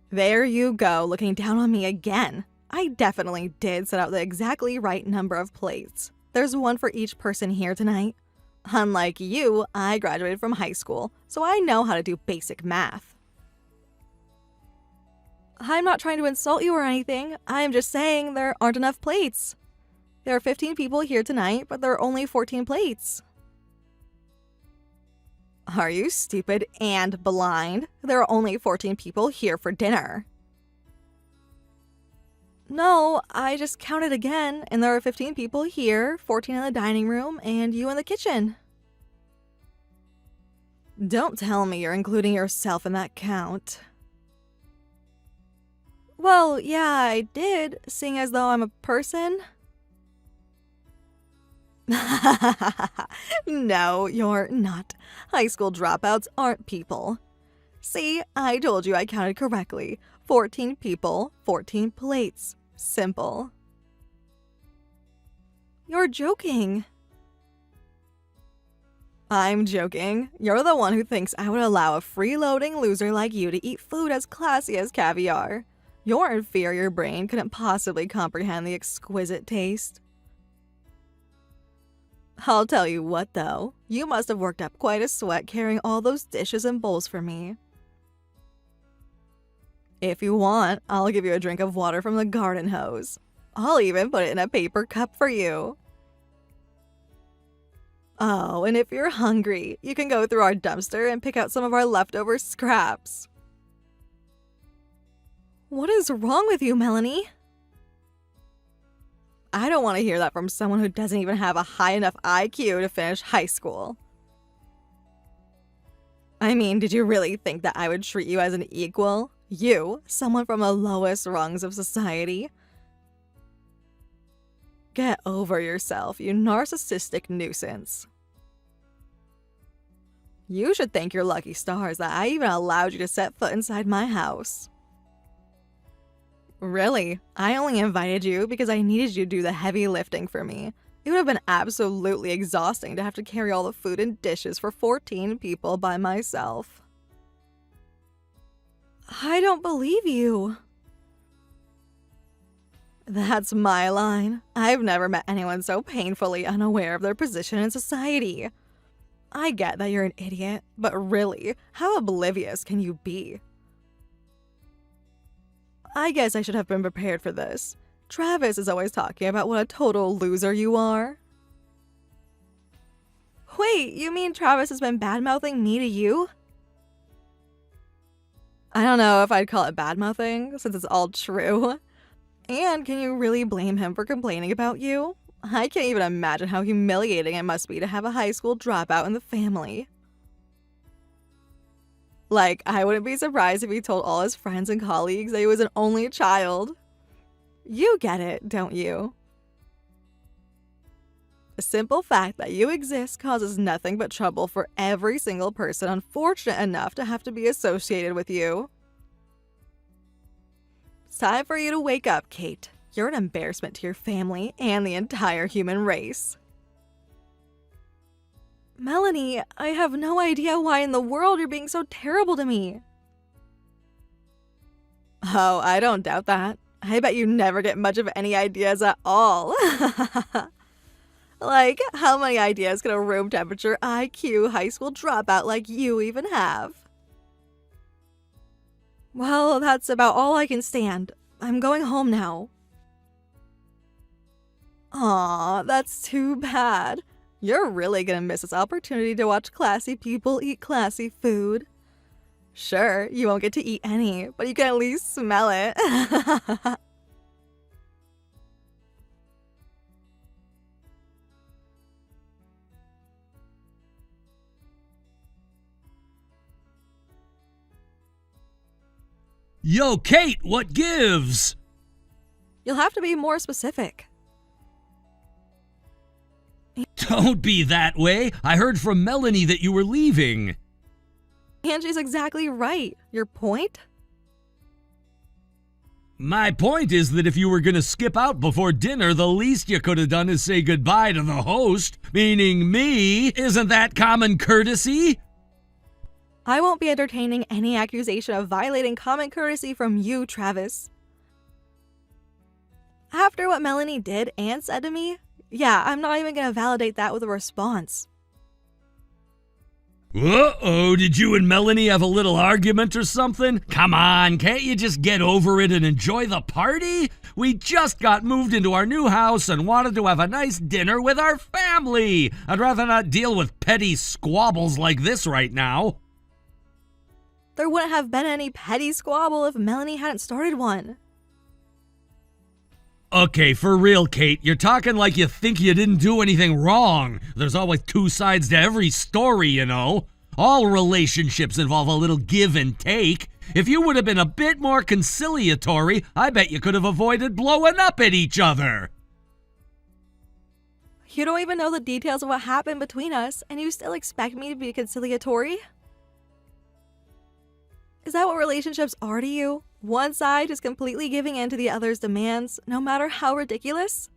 There you go, looking down on me again. I definitely did set out the exactly right number of plates. There's one for each person here tonight. Unlike you, I graduated from high school, so I know how to do basic math. I'm not trying to insult you or anything. I'm just saying there aren't enough plates. There are 15 people here tonight, but there are only 14 plates. Are you stupid and blind? There are only 14 people here for dinner. No, I just counted again, and there are 15 people here, 14 in the dining room, and you in the kitchen. Don't tell me you're including yourself in that count. Well, yeah, I did, seeing as though I'm a person. No, you're not. High school dropouts aren't people. See, I told you I counted correctly. 14 people, 14 plates. Simple. You're joking. I'm joking. You're the one who thinks I would allow a freeloading loser like you to eat food as classy as caviar. Your inferior brain couldn't possibly comprehend the exquisite taste. I'll tell you what, though. You must have worked up quite a sweat carrying all those dishes and bowls for me. If you want, I'll give you a drink of water from the garden hose. I'll even put it in a paper cup for you. Oh, and if you're hungry, you can go through our dumpster and pick out some of our leftover scraps. What is wrong with you, Melanie? I don't want to hear that from someone who doesn't even have a high enough IQ to finish high school. I mean, did you really think that I would treat you as an equal? You, someone from the lowest rungs of society? Get over yourself, you narcissistic nuisance. You should thank your lucky stars that I even allowed you to set foot inside my house. Really, I only invited you because I needed you to do the heavy lifting for me. It would have been absolutely exhausting to have to carry all the food and dishes for 14 people by myself. I don't believe you. That's my line. I've never met anyone so painfully unaware of their position in society. I get that you're an idiot, but really, how oblivious can you be? I guess I should have been prepared for this. Travis is always talking about what a total loser you are. Wait, you mean Travis has been bad-mouthing me to you? I don't know if I'd call it bad-mouthing, since it's all true. And can you really blame him for complaining about you? I can't even imagine how humiliating it must be to have a high school dropout in the family. Like, I wouldn't be surprised if he told all his friends and colleagues that he was an only child. You get it, don't you? The simple fact that you exist causes nothing but trouble for every single person unfortunate enough to have to be associated with you. It's time for you to wake up, Kate. You're an embarrassment to your family and the entire human race. Melanie, I have no idea why in the world you're being so terrible to me. Oh, I don't doubt that. I bet you never get much of any ideas at all. Like, how many ideas could a room temperature IQ high school dropout like you even have? Well, that's about all I can stand. I'm going home now. Aw, that's too bad. You're really gonna miss this opportunity to watch classy people eat classy food. Sure, you won't get to eat any, but you can at least smell it. Yo, Kate, what gives? You'll have to be more specific. Don't be that way. I heard from Melanie that you were leaving. And she's exactly right. Your point? My point is that if you were gonna skip out before dinner, the least you could have done is say goodbye to the host, meaning me. Isn't that common courtesy? I won't be entertaining any accusation of violating common courtesy from you, Travis. After what Melanie did and said to me, yeah, I'm not even gonna validate that with a response. Uh-oh, did you and Melanie have a little argument or something? Come on, can't you just get over it and enjoy the party? We just got moved into our new house and wanted to have a nice dinner with our family. I'd rather not deal with petty squabbles like this right now. There wouldn't have been any petty squabble if Melanie hadn't started one. Okay, for real, Kate, you're talking like you think you didn't do anything wrong. There's always two sides to every story, you know. All relationships involve a little give and take. If you would have been a bit more conciliatory, I bet you could have avoided blowing up at each other. You don't even know the details of what happened between us, and you still expect me to be conciliatory? Is that what relationships are to you? One side is completely giving in to the other's demands, no matter how ridiculous?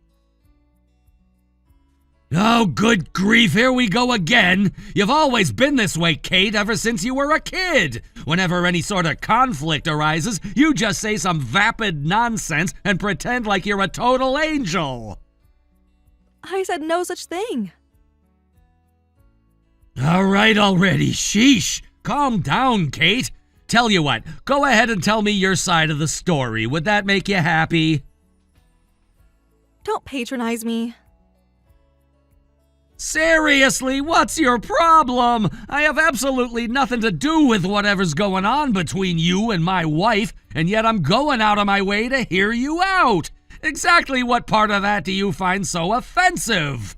Oh, good grief, here we go again. You've always been this way, Kate, ever since you were a kid. Whenever any sort of conflict arises, you just say some vapid nonsense and pretend like you're a total angel. I said no such thing. All right already, sheesh. Calm down, Kate. Tell you what, go ahead and tell me your side of the story. Would that make you happy? Don't patronize me. Seriously, what's your problem? I have absolutely nothing to do with whatever's going on between you and my wife, and yet I'm going out of my way to hear you out. Exactly what part of that do you find so offensive?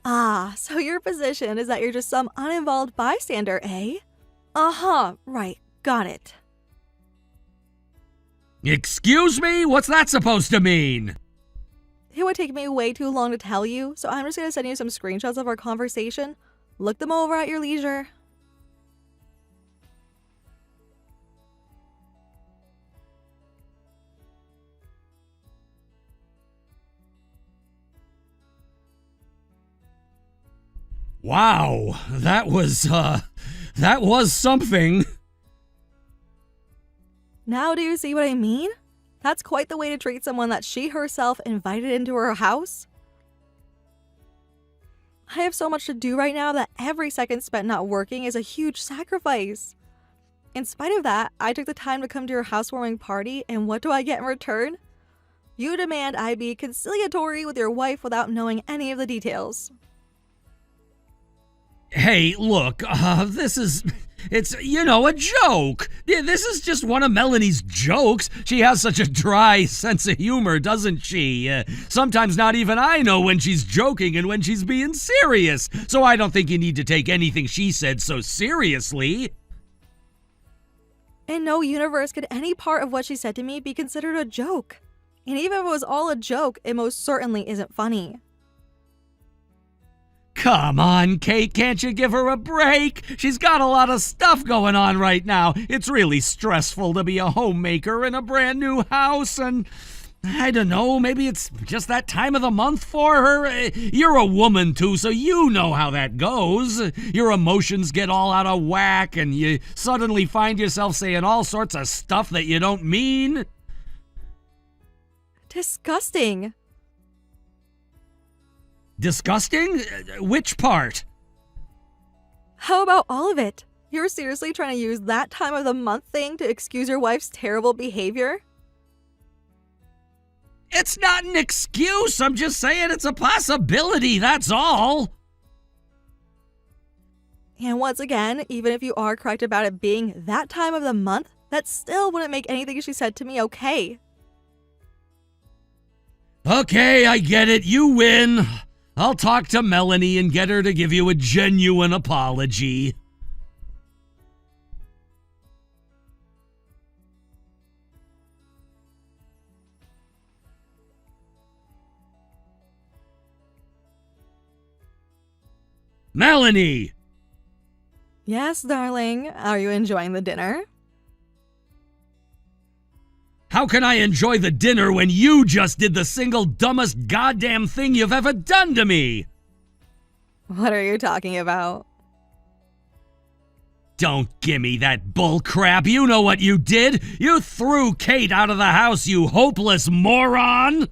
Ah, so your position is that you're just some uninvolved bystander, eh? Uh-huh, right, got it. Excuse me? What's that supposed to mean? It would take me way too long to tell you, so I'm just gonna send you some screenshots of our conversation. Look them over at your leisure. Wow, that was something. Now do you see what I mean? That's quite the way to treat someone that she herself invited into her house. I have so much to do right now that every second spent not working is a huge sacrifice. In spite of that, I took the time to come to your housewarming party, and what do I get in return? You demand I be conciliatory with your wife without knowing any of the details. Hey, look, it's a joke. This is just one of Melanie's jokes. She has such a dry sense of humor, doesn't she? Sometimes not even I know when she's joking and when she's being serious. So I don't think you need to take anything she said so seriously. In no universe could any part of what she said to me be considered a joke. And even if it was all a joke, it most certainly isn't funny. Come on, Kate, can't you give her a break? She's got a lot of stuff going on right now. It's really stressful to be a homemaker in a brand new house, and I don't know, maybe it's just that time of the month for her. You're a woman too, so you know how that goes. Your emotions get all out of whack, and you suddenly find yourself saying all sorts of stuff that you don't mean. Disgusting. Disgusting? Which part? How about all of it? You're seriously trying to use that time of the month thing to excuse your wife's terrible behavior? It's not an excuse. I'm just saying it's a possibility, that's all. And once again, even if you are correct about it being that time of the month, that still wouldn't make anything she said to me okay. Okay, I get it. You win. I'll talk to Melanie and get her to give you a genuine apology. Melanie! Yes, darling. Are you enjoying the dinner? How can I enjoy the dinner when you just did the single dumbest goddamn thing you've ever done to me? What are you talking about? Don't gimme that bull crap. You know what you did. You threw Kate out of the house, you hopeless moron.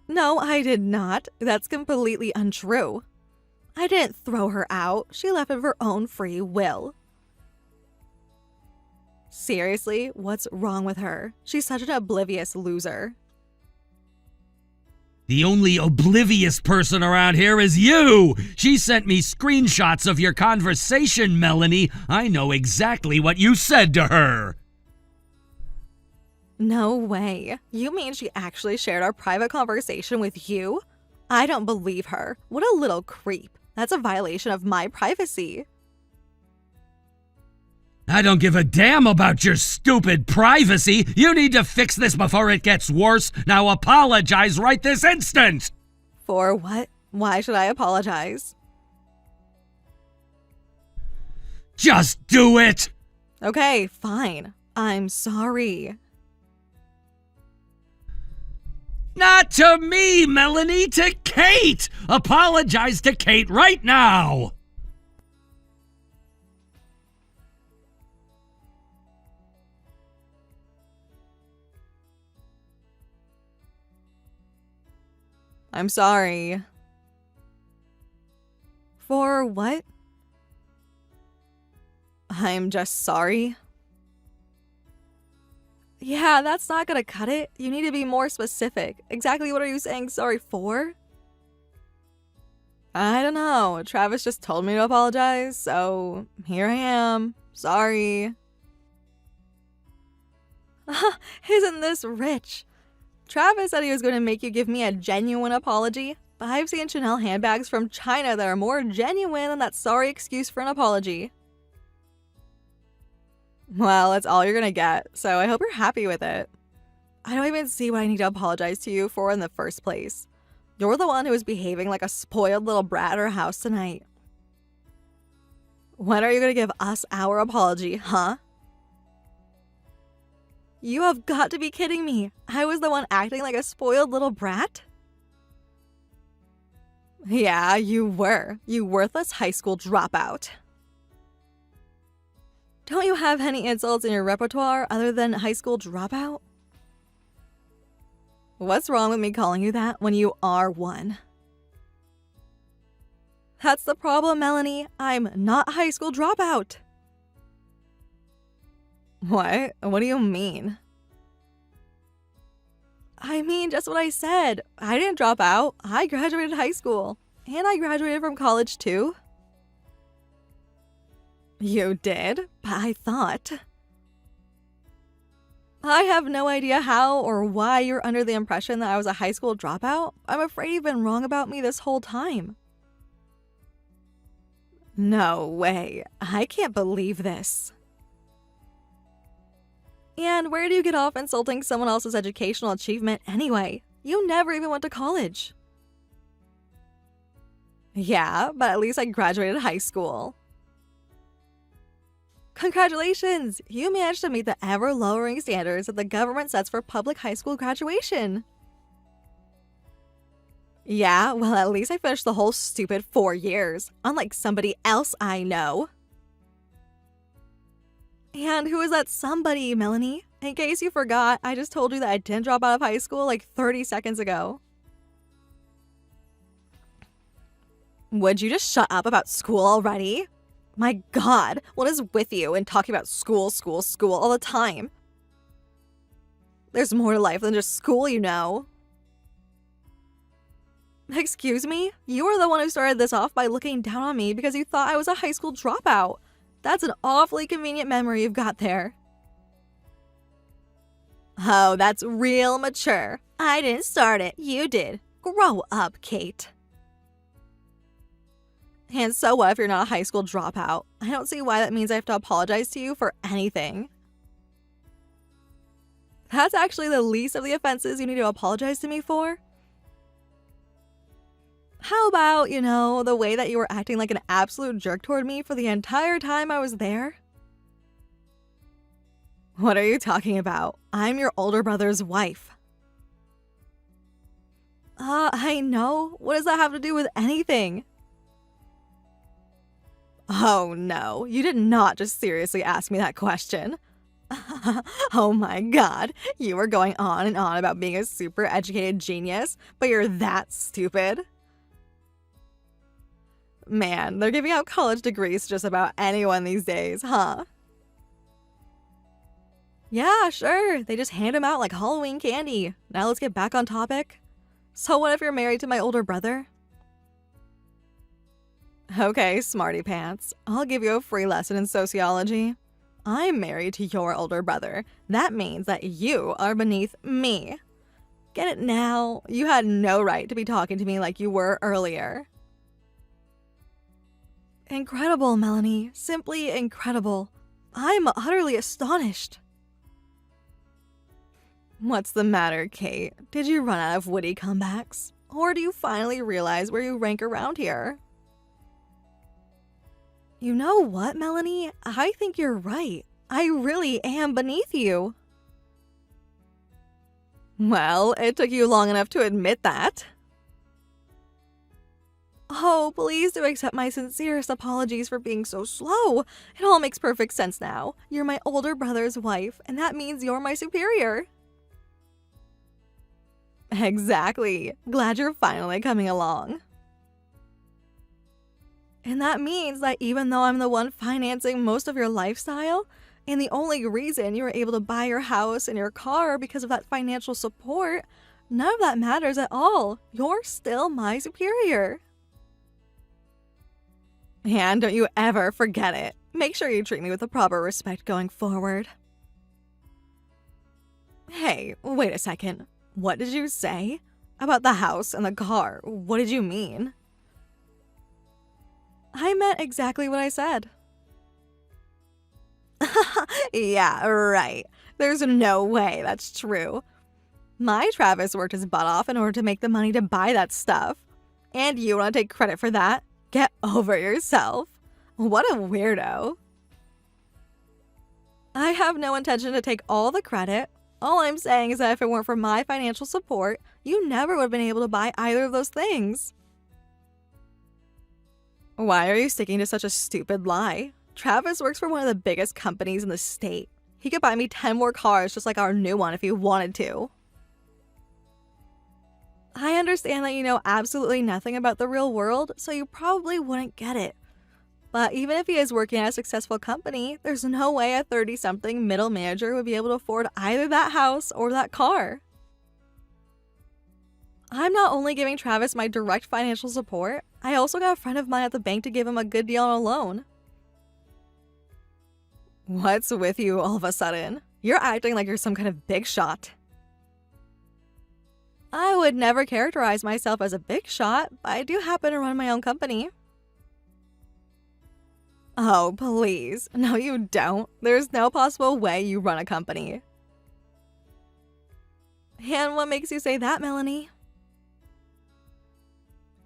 No, I did not. That's completely untrue. I didn't throw her out. She left of her own free will. Seriously, what's wrong with her? She's such an oblivious loser. The only oblivious person around here is you! She sent me screenshots of your conversation, Melanie. I know exactly what you said to her. No way. You mean she actually shared our private conversation with you? I don't believe her. What a little creep. That's a violation of my privacy. I don't give a damn about your stupid privacy. You need to fix this before it gets worse. Now apologize right this instant. For what? Why should I apologize? Just do it. Okay, fine. I'm sorry. Not to me, Melanie, to Kate. Apologize to Kate right now. I'm sorry. For what? I'm just sorry. Yeah, that's not gonna cut it. You need to be more specific. Exactly what are you saying sorry for? I don't know. Travis just told me to apologize, so here I am. Sorry. Isn't this rich? Travis said he was going to make you give me a genuine apology, but I've seen Chanel handbags from China that are more genuine than that sorry excuse for an apology. Well, that's all you're gonna get, so I hope you're happy with it. I don't even see what I need to apologize to you for in the first place. You're the one who was behaving like a spoiled little brat at our house tonight. When are you gonna give us our apology, huh? You have got to be kidding me. I was the one acting like a spoiled little brat? Yeah, you were. You worthless high school dropout. Don't you have any insults in your repertoire other than high school dropout? What's wrong with me calling you that when you are one? That's the problem, Melanie. I'm not a high school dropout. What? What do you mean? I mean just what I said. I didn't drop out. I graduated high school. And I graduated from college too. You did? But I thought. I have no idea how or why you're under the impression that I was a high school dropout. I'm afraid you've been wrong about me this whole time. No way. I can't believe this. And where do you get off insulting someone else's educational achievement anyway? You never even went to college. Yeah, but at least I graduated high school. Congratulations! You managed to meet the ever-lowering standards that the government sets for public high school graduation. Yeah, well, at least I finished the whole stupid 4 years, unlike somebody else I know. And who is that somebody, Melanie? In case you forgot, I just told you that I didn't drop out of high school like 30 seconds ago. Would you just shut up about school already? My God, what is with you and talking about school all the time? There's more to life than just school, you know. Excuse me? You were the one who started this off by looking down on me because you thought I was a high school dropout. That's an awfully convenient memory you've got there. Oh, that's real mature. I didn't start it, you did. Grow up, Kate. And so what if you're not a high school dropout? I don't see why that means I have to apologize to you for anything. That's actually the least of the offenses you need to apologize to me for. How about, the way that you were acting like an absolute jerk toward me for the entire time I was there? What are you talking about? I'm your older brother's wife. I know. What does that have to do with anything? Oh no, you did not just seriously ask me that question. Oh my God, you were going on and on about being a super educated genius, but you're that stupid. Man, they're giving out college degrees to just about anyone these days, huh? Yeah, sure, they just hand them out like Halloween candy. Now let's get back on topic. So what if you're married to my older brother? Okay, smarty pants. I'll give you a free lesson in sociology. I'm married to your older brother. That means that you are beneath me. Get it now? You had no right to be talking to me like you were earlier. Incredible, Melanie. Simply incredible. I'm utterly astonished. What's the matter, Kate? Did you run out of witty comebacks? Or do you finally realize where you rank around here? You know what, Melanie? I think you're right. I really am beneath you. Well, it took you long enough to admit that. Oh, please do accept my sincerest apologies for being so slow. It all makes perfect sense now. You're my older brother's wife, and that means you're my superior. Exactly. Glad you're finally coming along. And that means that even though I'm the one financing most of your lifestyle, and the only reason you were able to buy your house and your car because of that financial support, none of that matters at all. You're still my superior. And don't you ever forget it. Make sure you treat me with the proper respect going forward. Hey, wait a second. What did you say? About the house and the car, what did you mean? I meant exactly what I said. Yeah, right. There's no way that's true. My Travis worked his butt off in order to make the money to buy that stuff. And you want to take credit for that? Get over yourself. What a weirdo. I have no intention to take all the credit. All I'm saying is that if it weren't for my financial support, you never would have been able to buy either of those things. Why are you sticking to such a stupid lie? Travis works for one of the biggest companies in the state. He could buy me 10 more cars just like our new one if he wanted to. I understand that you know absolutely nothing about the real world, so you probably wouldn't get it. But even if he is working at a successful company, there's no way a 30-something middle manager would be able to afford either that house or that car. I'm not only giving Travis my direct financial support, I also got a friend of mine at the bank to give him a good deal on a loan. What's with you all of a sudden? You're acting like you're some kind of big shot. I would never characterize myself as a big shot, but I do happen to run my own company. Oh, please. No, you don't. There's no possible way you run a company. And what makes you say that, Melanie?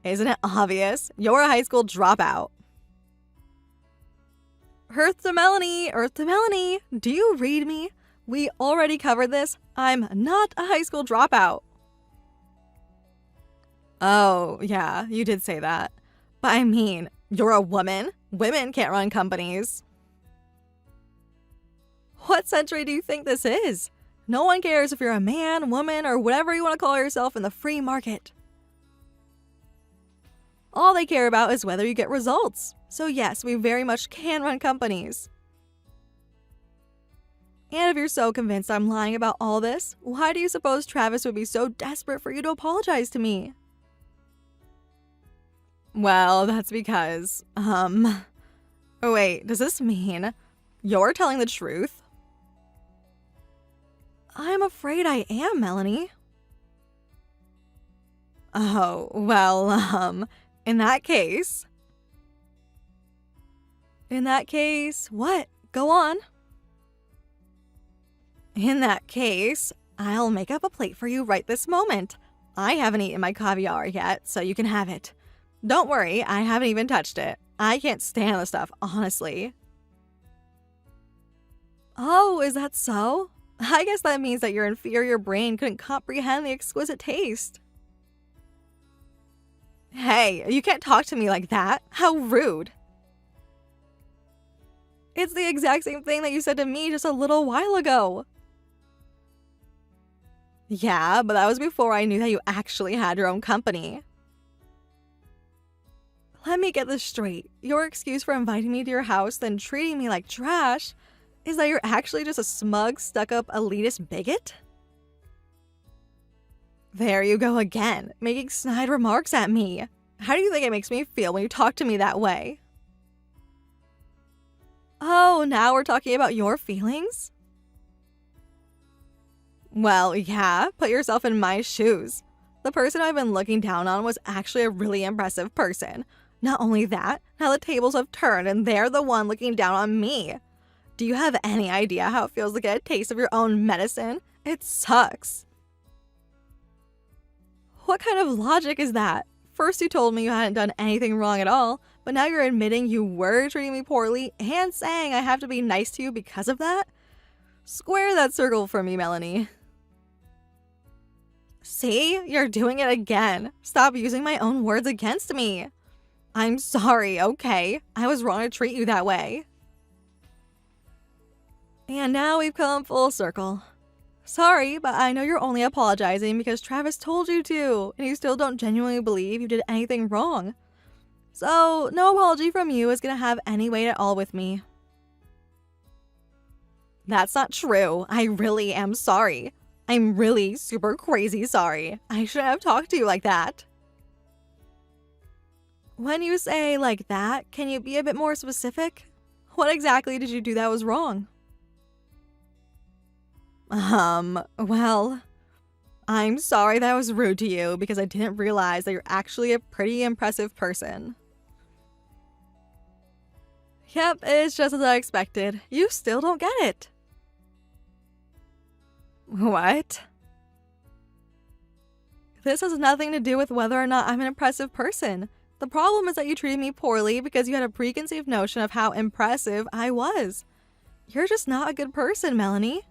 Isn't it obvious? You're a high school dropout. Earth to Melanie, do you read me? We already covered this. I'm not a high school dropout. Oh, yeah, you did say that. But I mean, you're a woman. Women can't run companies. What century do you think this is? No one cares if you're a man, woman, or whatever you want to call yourself in the free market. All they care about is whether you get results. So yes, we very much can run companies. And if you're so convinced I'm lying about all this, why do you suppose Travis would be so desperate for you to apologize to me? Well, that's because, oh wait, does this mean you're telling the truth? I'm afraid I am, Melanie. Oh, well, in that case, what? Go on. In that case, I'll make up a plate for you right this moment. I haven't eaten my caviar yet, so you can have it. Don't worry, I haven't even touched it. I can't stand the stuff, honestly. Oh, is that so? I guess that means that your inferior brain couldn't comprehend the exquisite taste. Hey, you can't talk to me like that. How rude. It's the exact same thing that you said to me just a little while ago. Yeah, but that was before I knew that you actually had your own company. Let me get this straight. Your excuse for inviting me to your house, then treating me like trash, is that you're actually just a smug, stuck-up, elitist bigot? There you go again, making snide remarks at me. How do you think it makes me feel when you talk to me that way? Oh, now we're talking about your feelings? Well, yeah, put yourself in my shoes. The person I've been looking down on was actually a really impressive person. Not only that, now the tables have turned and they're the one looking down on me. Do you have any idea how it feels to get a taste of your own medicine? It sucks. What kind of logic is that? First you told me you hadn't done anything wrong at all, but now you're admitting you were treating me poorly and saying I have to be nice to you because of that? Square that circle for me, Melanie. See? You're doing it again. Stop using my own words against me. I'm sorry, okay? I was wrong to treat you that way. And now we've come full circle. Sorry, but I know you're only apologizing because Travis told you to, and you still don't genuinely believe you did anything wrong. So, no apology from you is gonna have any weight at all with me. That's not true. I really am sorry. I'm really super crazy sorry. I shouldn't have talked to you like that. When you say like that, can you be a bit more specific? What exactly did you do that was wrong? Well, I'm sorry that I was rude to you because I didn't realize that you're actually a pretty impressive person. Yep, it's just as I expected. You still don't get it. What? This has nothing to do with whether or not I'm an impressive person. The problem is that you treated me poorly because you had a preconceived notion of how impressive I was. You're just not a good person, Melanie.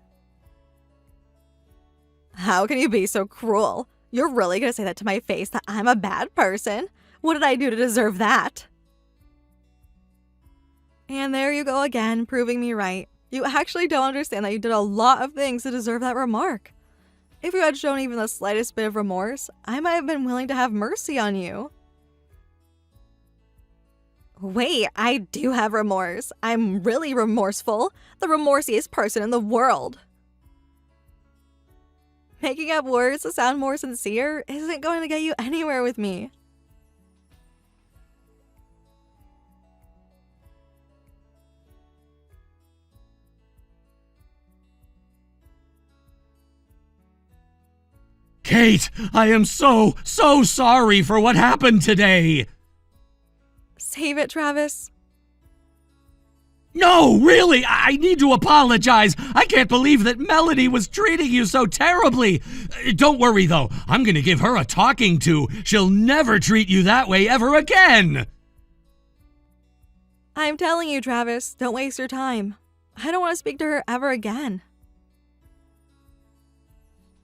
How can you be so cruel? You're really gonna say that to my face, that I'm a bad person? What did I do to deserve that? And there you go again, proving me right. You actually don't understand that you did a lot of things to deserve that remark. If you had shown even the slightest bit of remorse, I might have been willing to have mercy on you. Wait, I do have remorse. I'm really remorseful. The remorsiest person in the world. Making up words to sound more sincere isn't going to get you anywhere with me. Kate, I am so sorry for what happened today. Save it, Travis. No, really, I need to apologize. I can't believe that Melanie was treating you so terribly. Don't worry, though. I'm going to give her a talking to. She'll never treat you that way ever again. I'm telling you, Travis, don't waste your time. I don't want to speak to her ever again.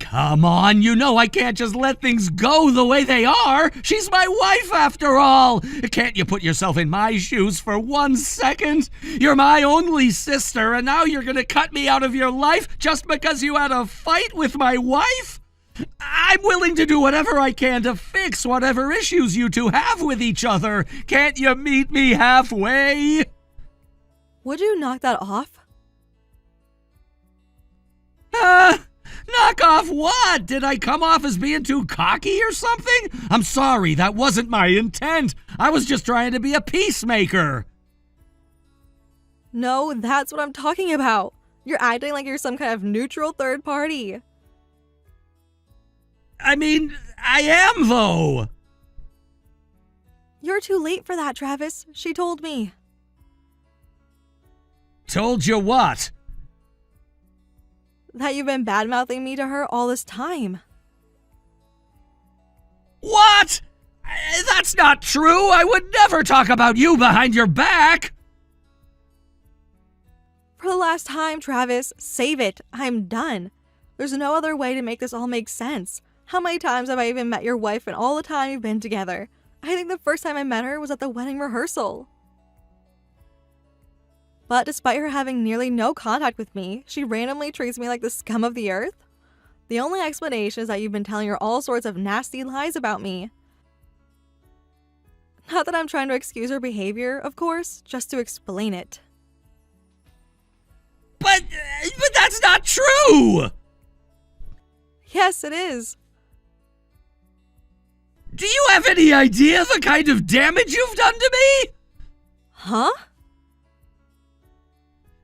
Come on, you know I can't just let things go the way they are. She's my wife after all. Can't you put yourself in my shoes for 1 second? You're my only sister, and now you're gonna cut me out of your life just because you had a fight with my wife? I'm willing to do whatever I can to fix whatever issues you two have with each other. Can't you meet me halfway? Would you knock that off? Knock off what? Did I come off as being too cocky or something? I'm sorry, that wasn't my intent. I was just trying to be a peacemaker. No, that's what I'm talking about. You're acting like you're some kind of neutral third party. I mean, I am, though. You're too late for that, Travis. She told me. Told you what? That you've been bad-mouthing me to her all this time. What? That's not true. I would never talk about you behind your back. For the last time, Travis, save it. I'm done. There's no other way to make this all make sense. How many times have I even met your wife in all the time we've been together? I think the first time I met her was at the wedding rehearsal. But despite her having nearly no contact with me, she randomly treats me like the scum of the earth. The only explanation is that you've been telling her all sorts of nasty lies about me. Not that I'm trying to excuse her behavior, of course, just to explain it. But that's not true! Yes, it is. Do you have any idea the kind of damage you've done to me? Huh?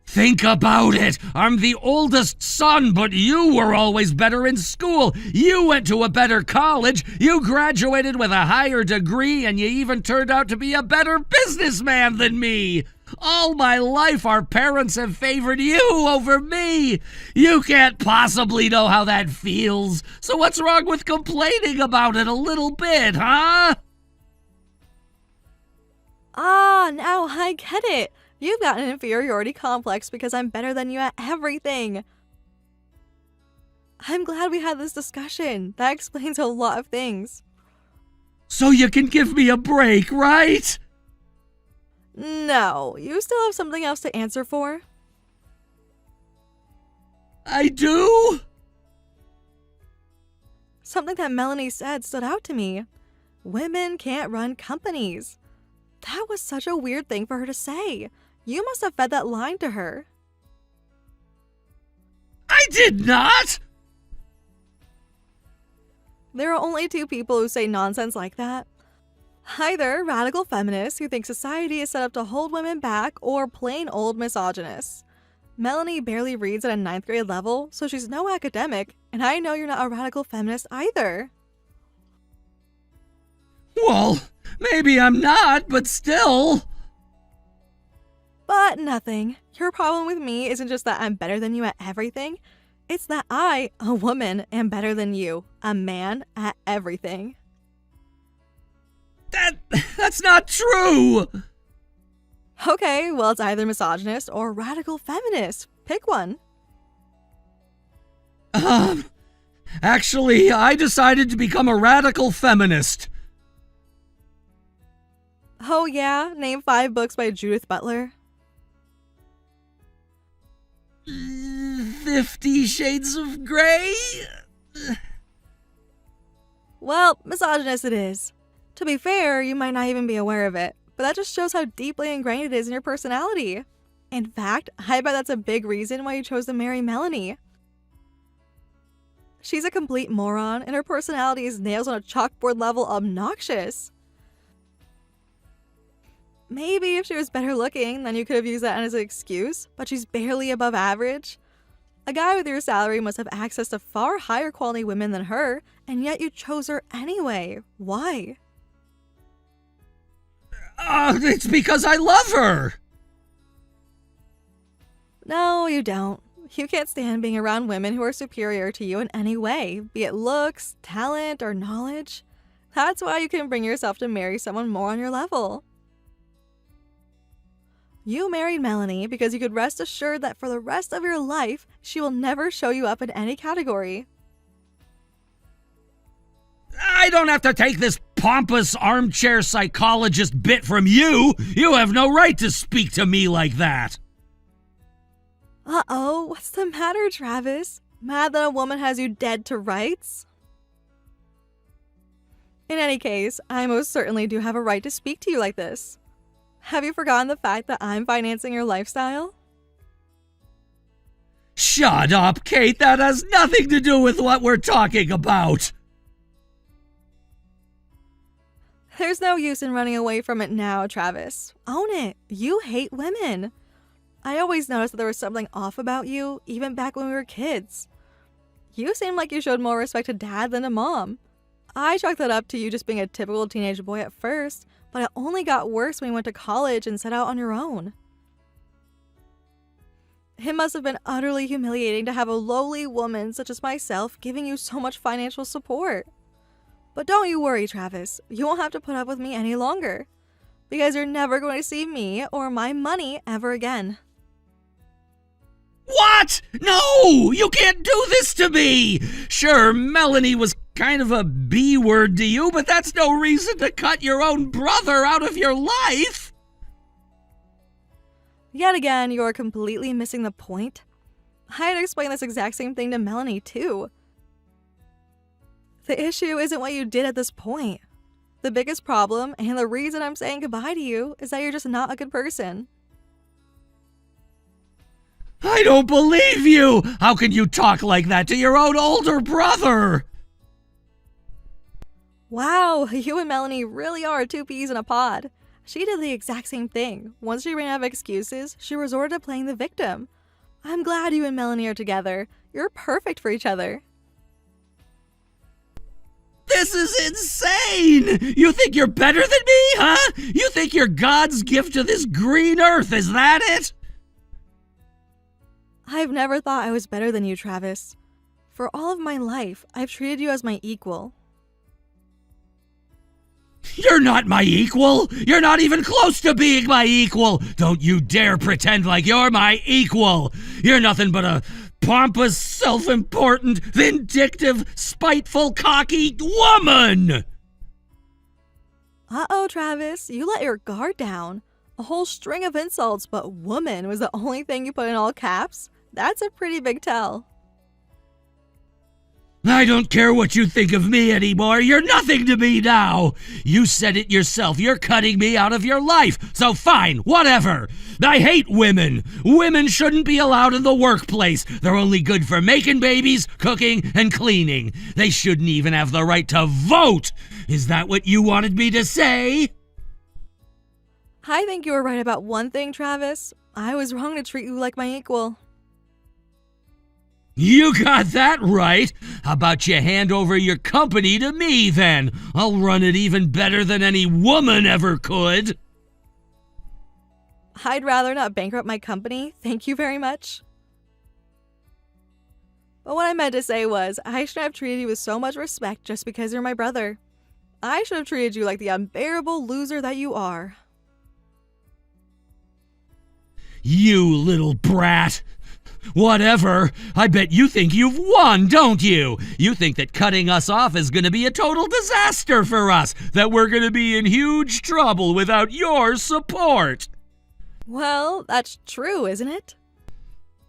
Think about it. I'm the oldest son, but you were always better in school. You went to a better college. You graduated with a higher degree, and you even turned out to be a better businessman than me. All my life, our parents have favored you over me. You can't possibly know how that feels. So what's wrong with complaining about it a little bit, huh? Ah, now I get it. You've got an inferiority complex because I'm better than you at everything. I'm glad we had this discussion. That explains a lot of things. So you can give me a break, right? No, you still have something else to answer for. I do? Something that Melanie said stood out to me. Women can't run companies. That was such a weird thing for her to say. You must have fed that line to her. I did not! There are only two people who say nonsense like that. Either radical feminists who think society is set up to hold women back, or plain old misogynists. Melanie barely reads at a 9th grade level, so she's no academic, and I know you're not a radical feminist either. Well, maybe I'm not, but still. But nothing. Your problem with me isn't just that I'm better than you at everything. It's that I, a woman, am better than you, a man, at everything. That's not true! Okay, well, it's either misogynist or radical feminist. Pick one. Actually, I decided to become a radical feminist. Oh yeah? Name 5 books by Judith Butler. 50 Shades of Grey? Well, misogynist it is. To be fair, you might not even be aware of it, but that just shows how deeply ingrained it is in your personality. In fact, I bet that's a big reason why you chose to marry Melanie. She's a complete moron, and her personality is nails on a chalkboard level obnoxious. Maybe if she was better looking, then you could have used that as an excuse, but she's barely above average. A guy with your salary must have access to far higher quality women than her, and yet you chose her anyway. Why? It's because I love her! No, you don't. You can't stand being around women who are superior to you in any way, be it looks, talent, or knowledge. That's why you can bring yourself to marry someone more on your level. You married Melanie because you could rest assured that for the rest of your life, she will never show you up in any category. I don't have to take this pompous armchair psychologist bit from you. You have no right to speak to me like that. Uh-oh, what's the matter, Travis? Mad that a woman has you dead to rights? In any case, I most certainly do have a right to speak to you like this. Have you forgotten the fact that I'm financing your lifestyle? Shut up, Kate. That has nothing to do with what we're talking about. There's no use in running away from it now, Travis. Own it. You hate women. I always noticed that there was something off about you, even back when we were kids. You seemed like you showed more respect to Dad than to Mom. I chalked that up to you just being a typical teenage boy at first, but it only got worse when you went to college and set out on your own. It must have been utterly humiliating to have a lowly woman such as myself giving you so much financial support. But don't you worry, Travis. You won't have to put up with me any longer, because you're never going to see me or my money ever again. What? No! You can't do this to me! Sure, Melanie was kind of a B word to you, but that's no reason to cut your own brother out of your life! Yet again, you're completely missing the point. I had to explain this exact same thing to Melanie, too. The issue isn't what you did at this point. The biggest problem, and the reason I'm saying goodbye to you, is that you're just not a good person. I don't believe you! How can you talk like that to your own older brother? Wow, you and Melanie really are two peas in a pod. She did the exact same thing. Once she ran out of excuses, she resorted to playing the victim. I'm glad you and Melanie are together. You're perfect for each other. This is insane! You think you're better than me, huh? You think you're God's gift to this green earth, is that it? I've never thought I was better than you, Travis. For all of my life, I've treated you as my equal. You're not my equal! You're not even close to being my equal! Don't you dare pretend like you're my equal! You're nothing but a pompous, self-important, vindictive, spiteful, cocky woman! Uh-oh, Travis, you let your guard down. A whole string of insults, but woman was the only thing you put in all caps? That's a pretty big tell. I don't care what you think of me anymore. You're nothing to me now. You said it yourself. You're cutting me out of your life. So fine, whatever. I hate women. Women shouldn't be allowed in the workplace. They're only good for making babies, cooking, and cleaning. They shouldn't even have the right to vote. Is that what you wanted me to say? I think you were right about one thing, Travis. I was wrong to treat you like my equal. You got that right. How about you hand over your company to me then? I'll run it even better than any woman ever could. I'd rather not bankrupt my company, thank you very much. But what I meant to say was, I should have treated you with so much respect just because you're my brother. I should have treated you like the unbearable loser that you are. You little brat. Whatever. I bet you think you've won, don't you? You think that cutting us off is going to be a total disaster for us, that we're going to be in huge trouble without your support. Well, that's true, isn't it?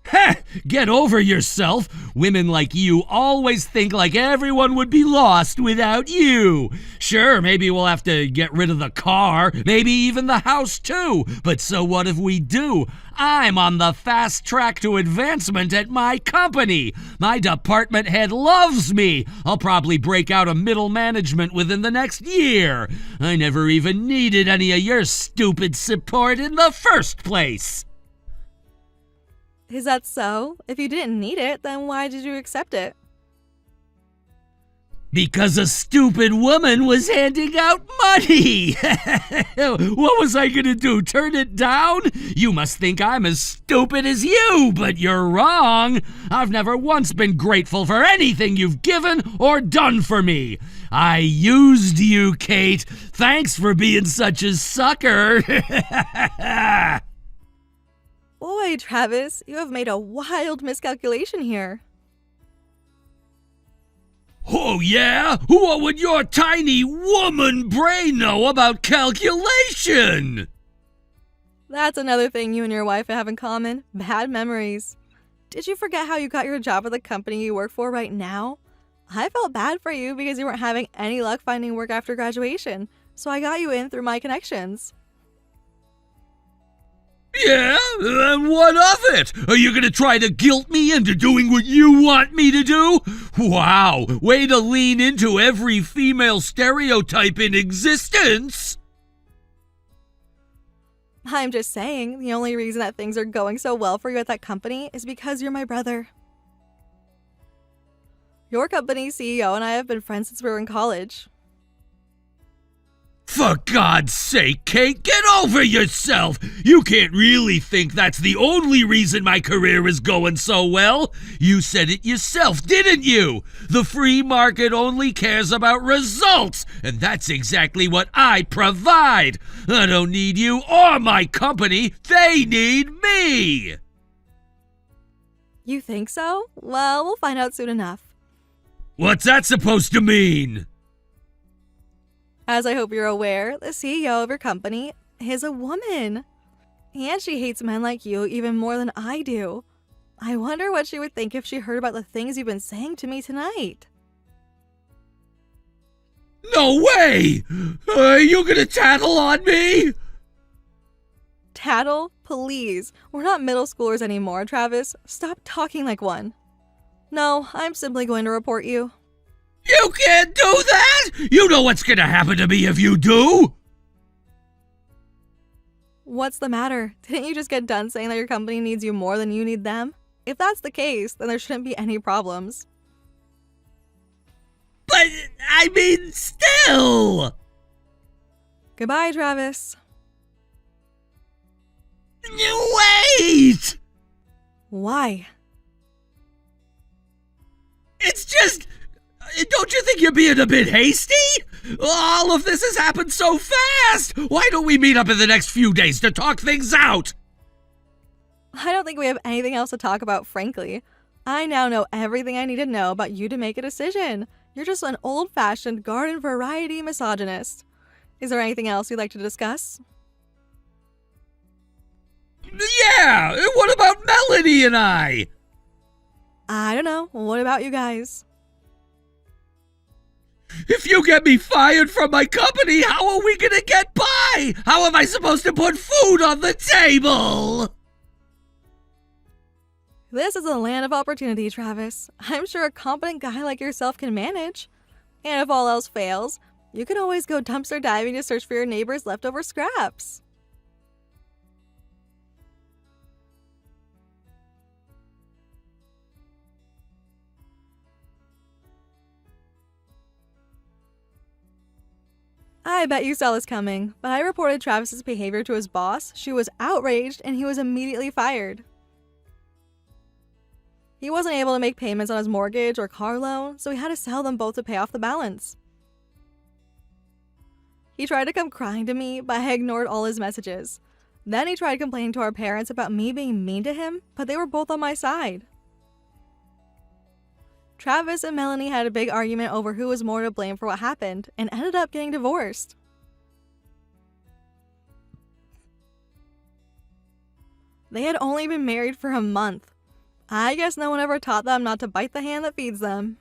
Heh! Get over yourself. Women like you always think like everyone would be lost without you. Sure, maybe we'll have to get rid of the car, maybe even the house too. But so what if we do? I'm on the fast track to advancement at my company. My department head loves me. I'll probably break out of middle management within the next year. I never even needed any of your stupid support in the first place. Is that so? If you didn't need it, then why did you accept it? Because a stupid woman was handing out money. What was I gonna do, turn it down? You must think I'm as stupid as you, but you're wrong. I've never once been grateful for anything you've given or done for me. I used you, Kate. Thanks for being such a sucker. Boy, Travis, you have made a wild miscalculation here. Oh, yeah? What would your tiny woman brain know about calculation? That's another thing you and your wife have in common, bad memories. Did you forget how you got your job at the company you work for right now? I felt bad for you because you weren't having any luck finding work after graduation, so I got you in through my connections. Yeah? And what of it? Are you gonna try to guilt me into doing what you want me to do? Wow, way to lean into every female stereotype in existence. I'm just saying, the only reason that things are going so well for you at that company is because you're my brother. Your company's CEO and I have been friends since we were in college. For God's sake, Kate, get over yourself! You can't really think that's the only reason my career is going so well. You said it yourself, didn't you? The free market only cares about results, and that's exactly what I provide. I don't need you or my company. They need me! You think so? Well, we'll find out soon enough. What's that supposed to mean? As I hope you're aware, the CEO of your company is a woman. And she hates men like you even more than I do. I wonder what she would think if she heard about the things you've been saying to me tonight. No way! Are you gonna tattle on me? Tattle? Please. We're not middle schoolers anymore, Travis. Stop talking like one. No, I'm simply going to report you. You can't do that! You know what's gonna happen to me if you do! What's the matter? Didn't you just get done saying that your company needs you more than you need them? If that's the case, then there shouldn't be any problems. But, I mean, still! Goodbye, Travis. Wait! Why? It's just... Don't you think you're being a bit hasty? All of this has happened so fast! Why don't we meet up in the next few days to talk things out? I don't think we have anything else to talk about, frankly. I now know everything I need to know about you to make a decision. You're just an old-fashioned garden variety misogynist. Is there anything else you'd like to discuss? Yeah! What about Melanie and I? I don't know. What about you guys? If you get me fired from my company, how are we gonna get by? How am I supposed to put food on the table? This is a land of opportunity, Travis. I'm sure a competent guy like yourself can manage. And if all else fails, you can always go dumpster diving to search for your neighbor's leftover scraps. I bet you saw this coming, but I reported Travis's behavior to his boss. She was outraged and he was immediately fired. He wasn't able to make payments on his mortgage or car loan, so he had to sell them both to pay off the balance. He tried to come crying to me, but I ignored all his messages. Then he tried complaining to our parents about me being mean to him, but they were both on my side. Travis and Melanie had a big argument over who was more to blame for what happened, and ended up getting divorced. They had only been married for a month. I guess no one ever taught them not to bite the hand that feeds them.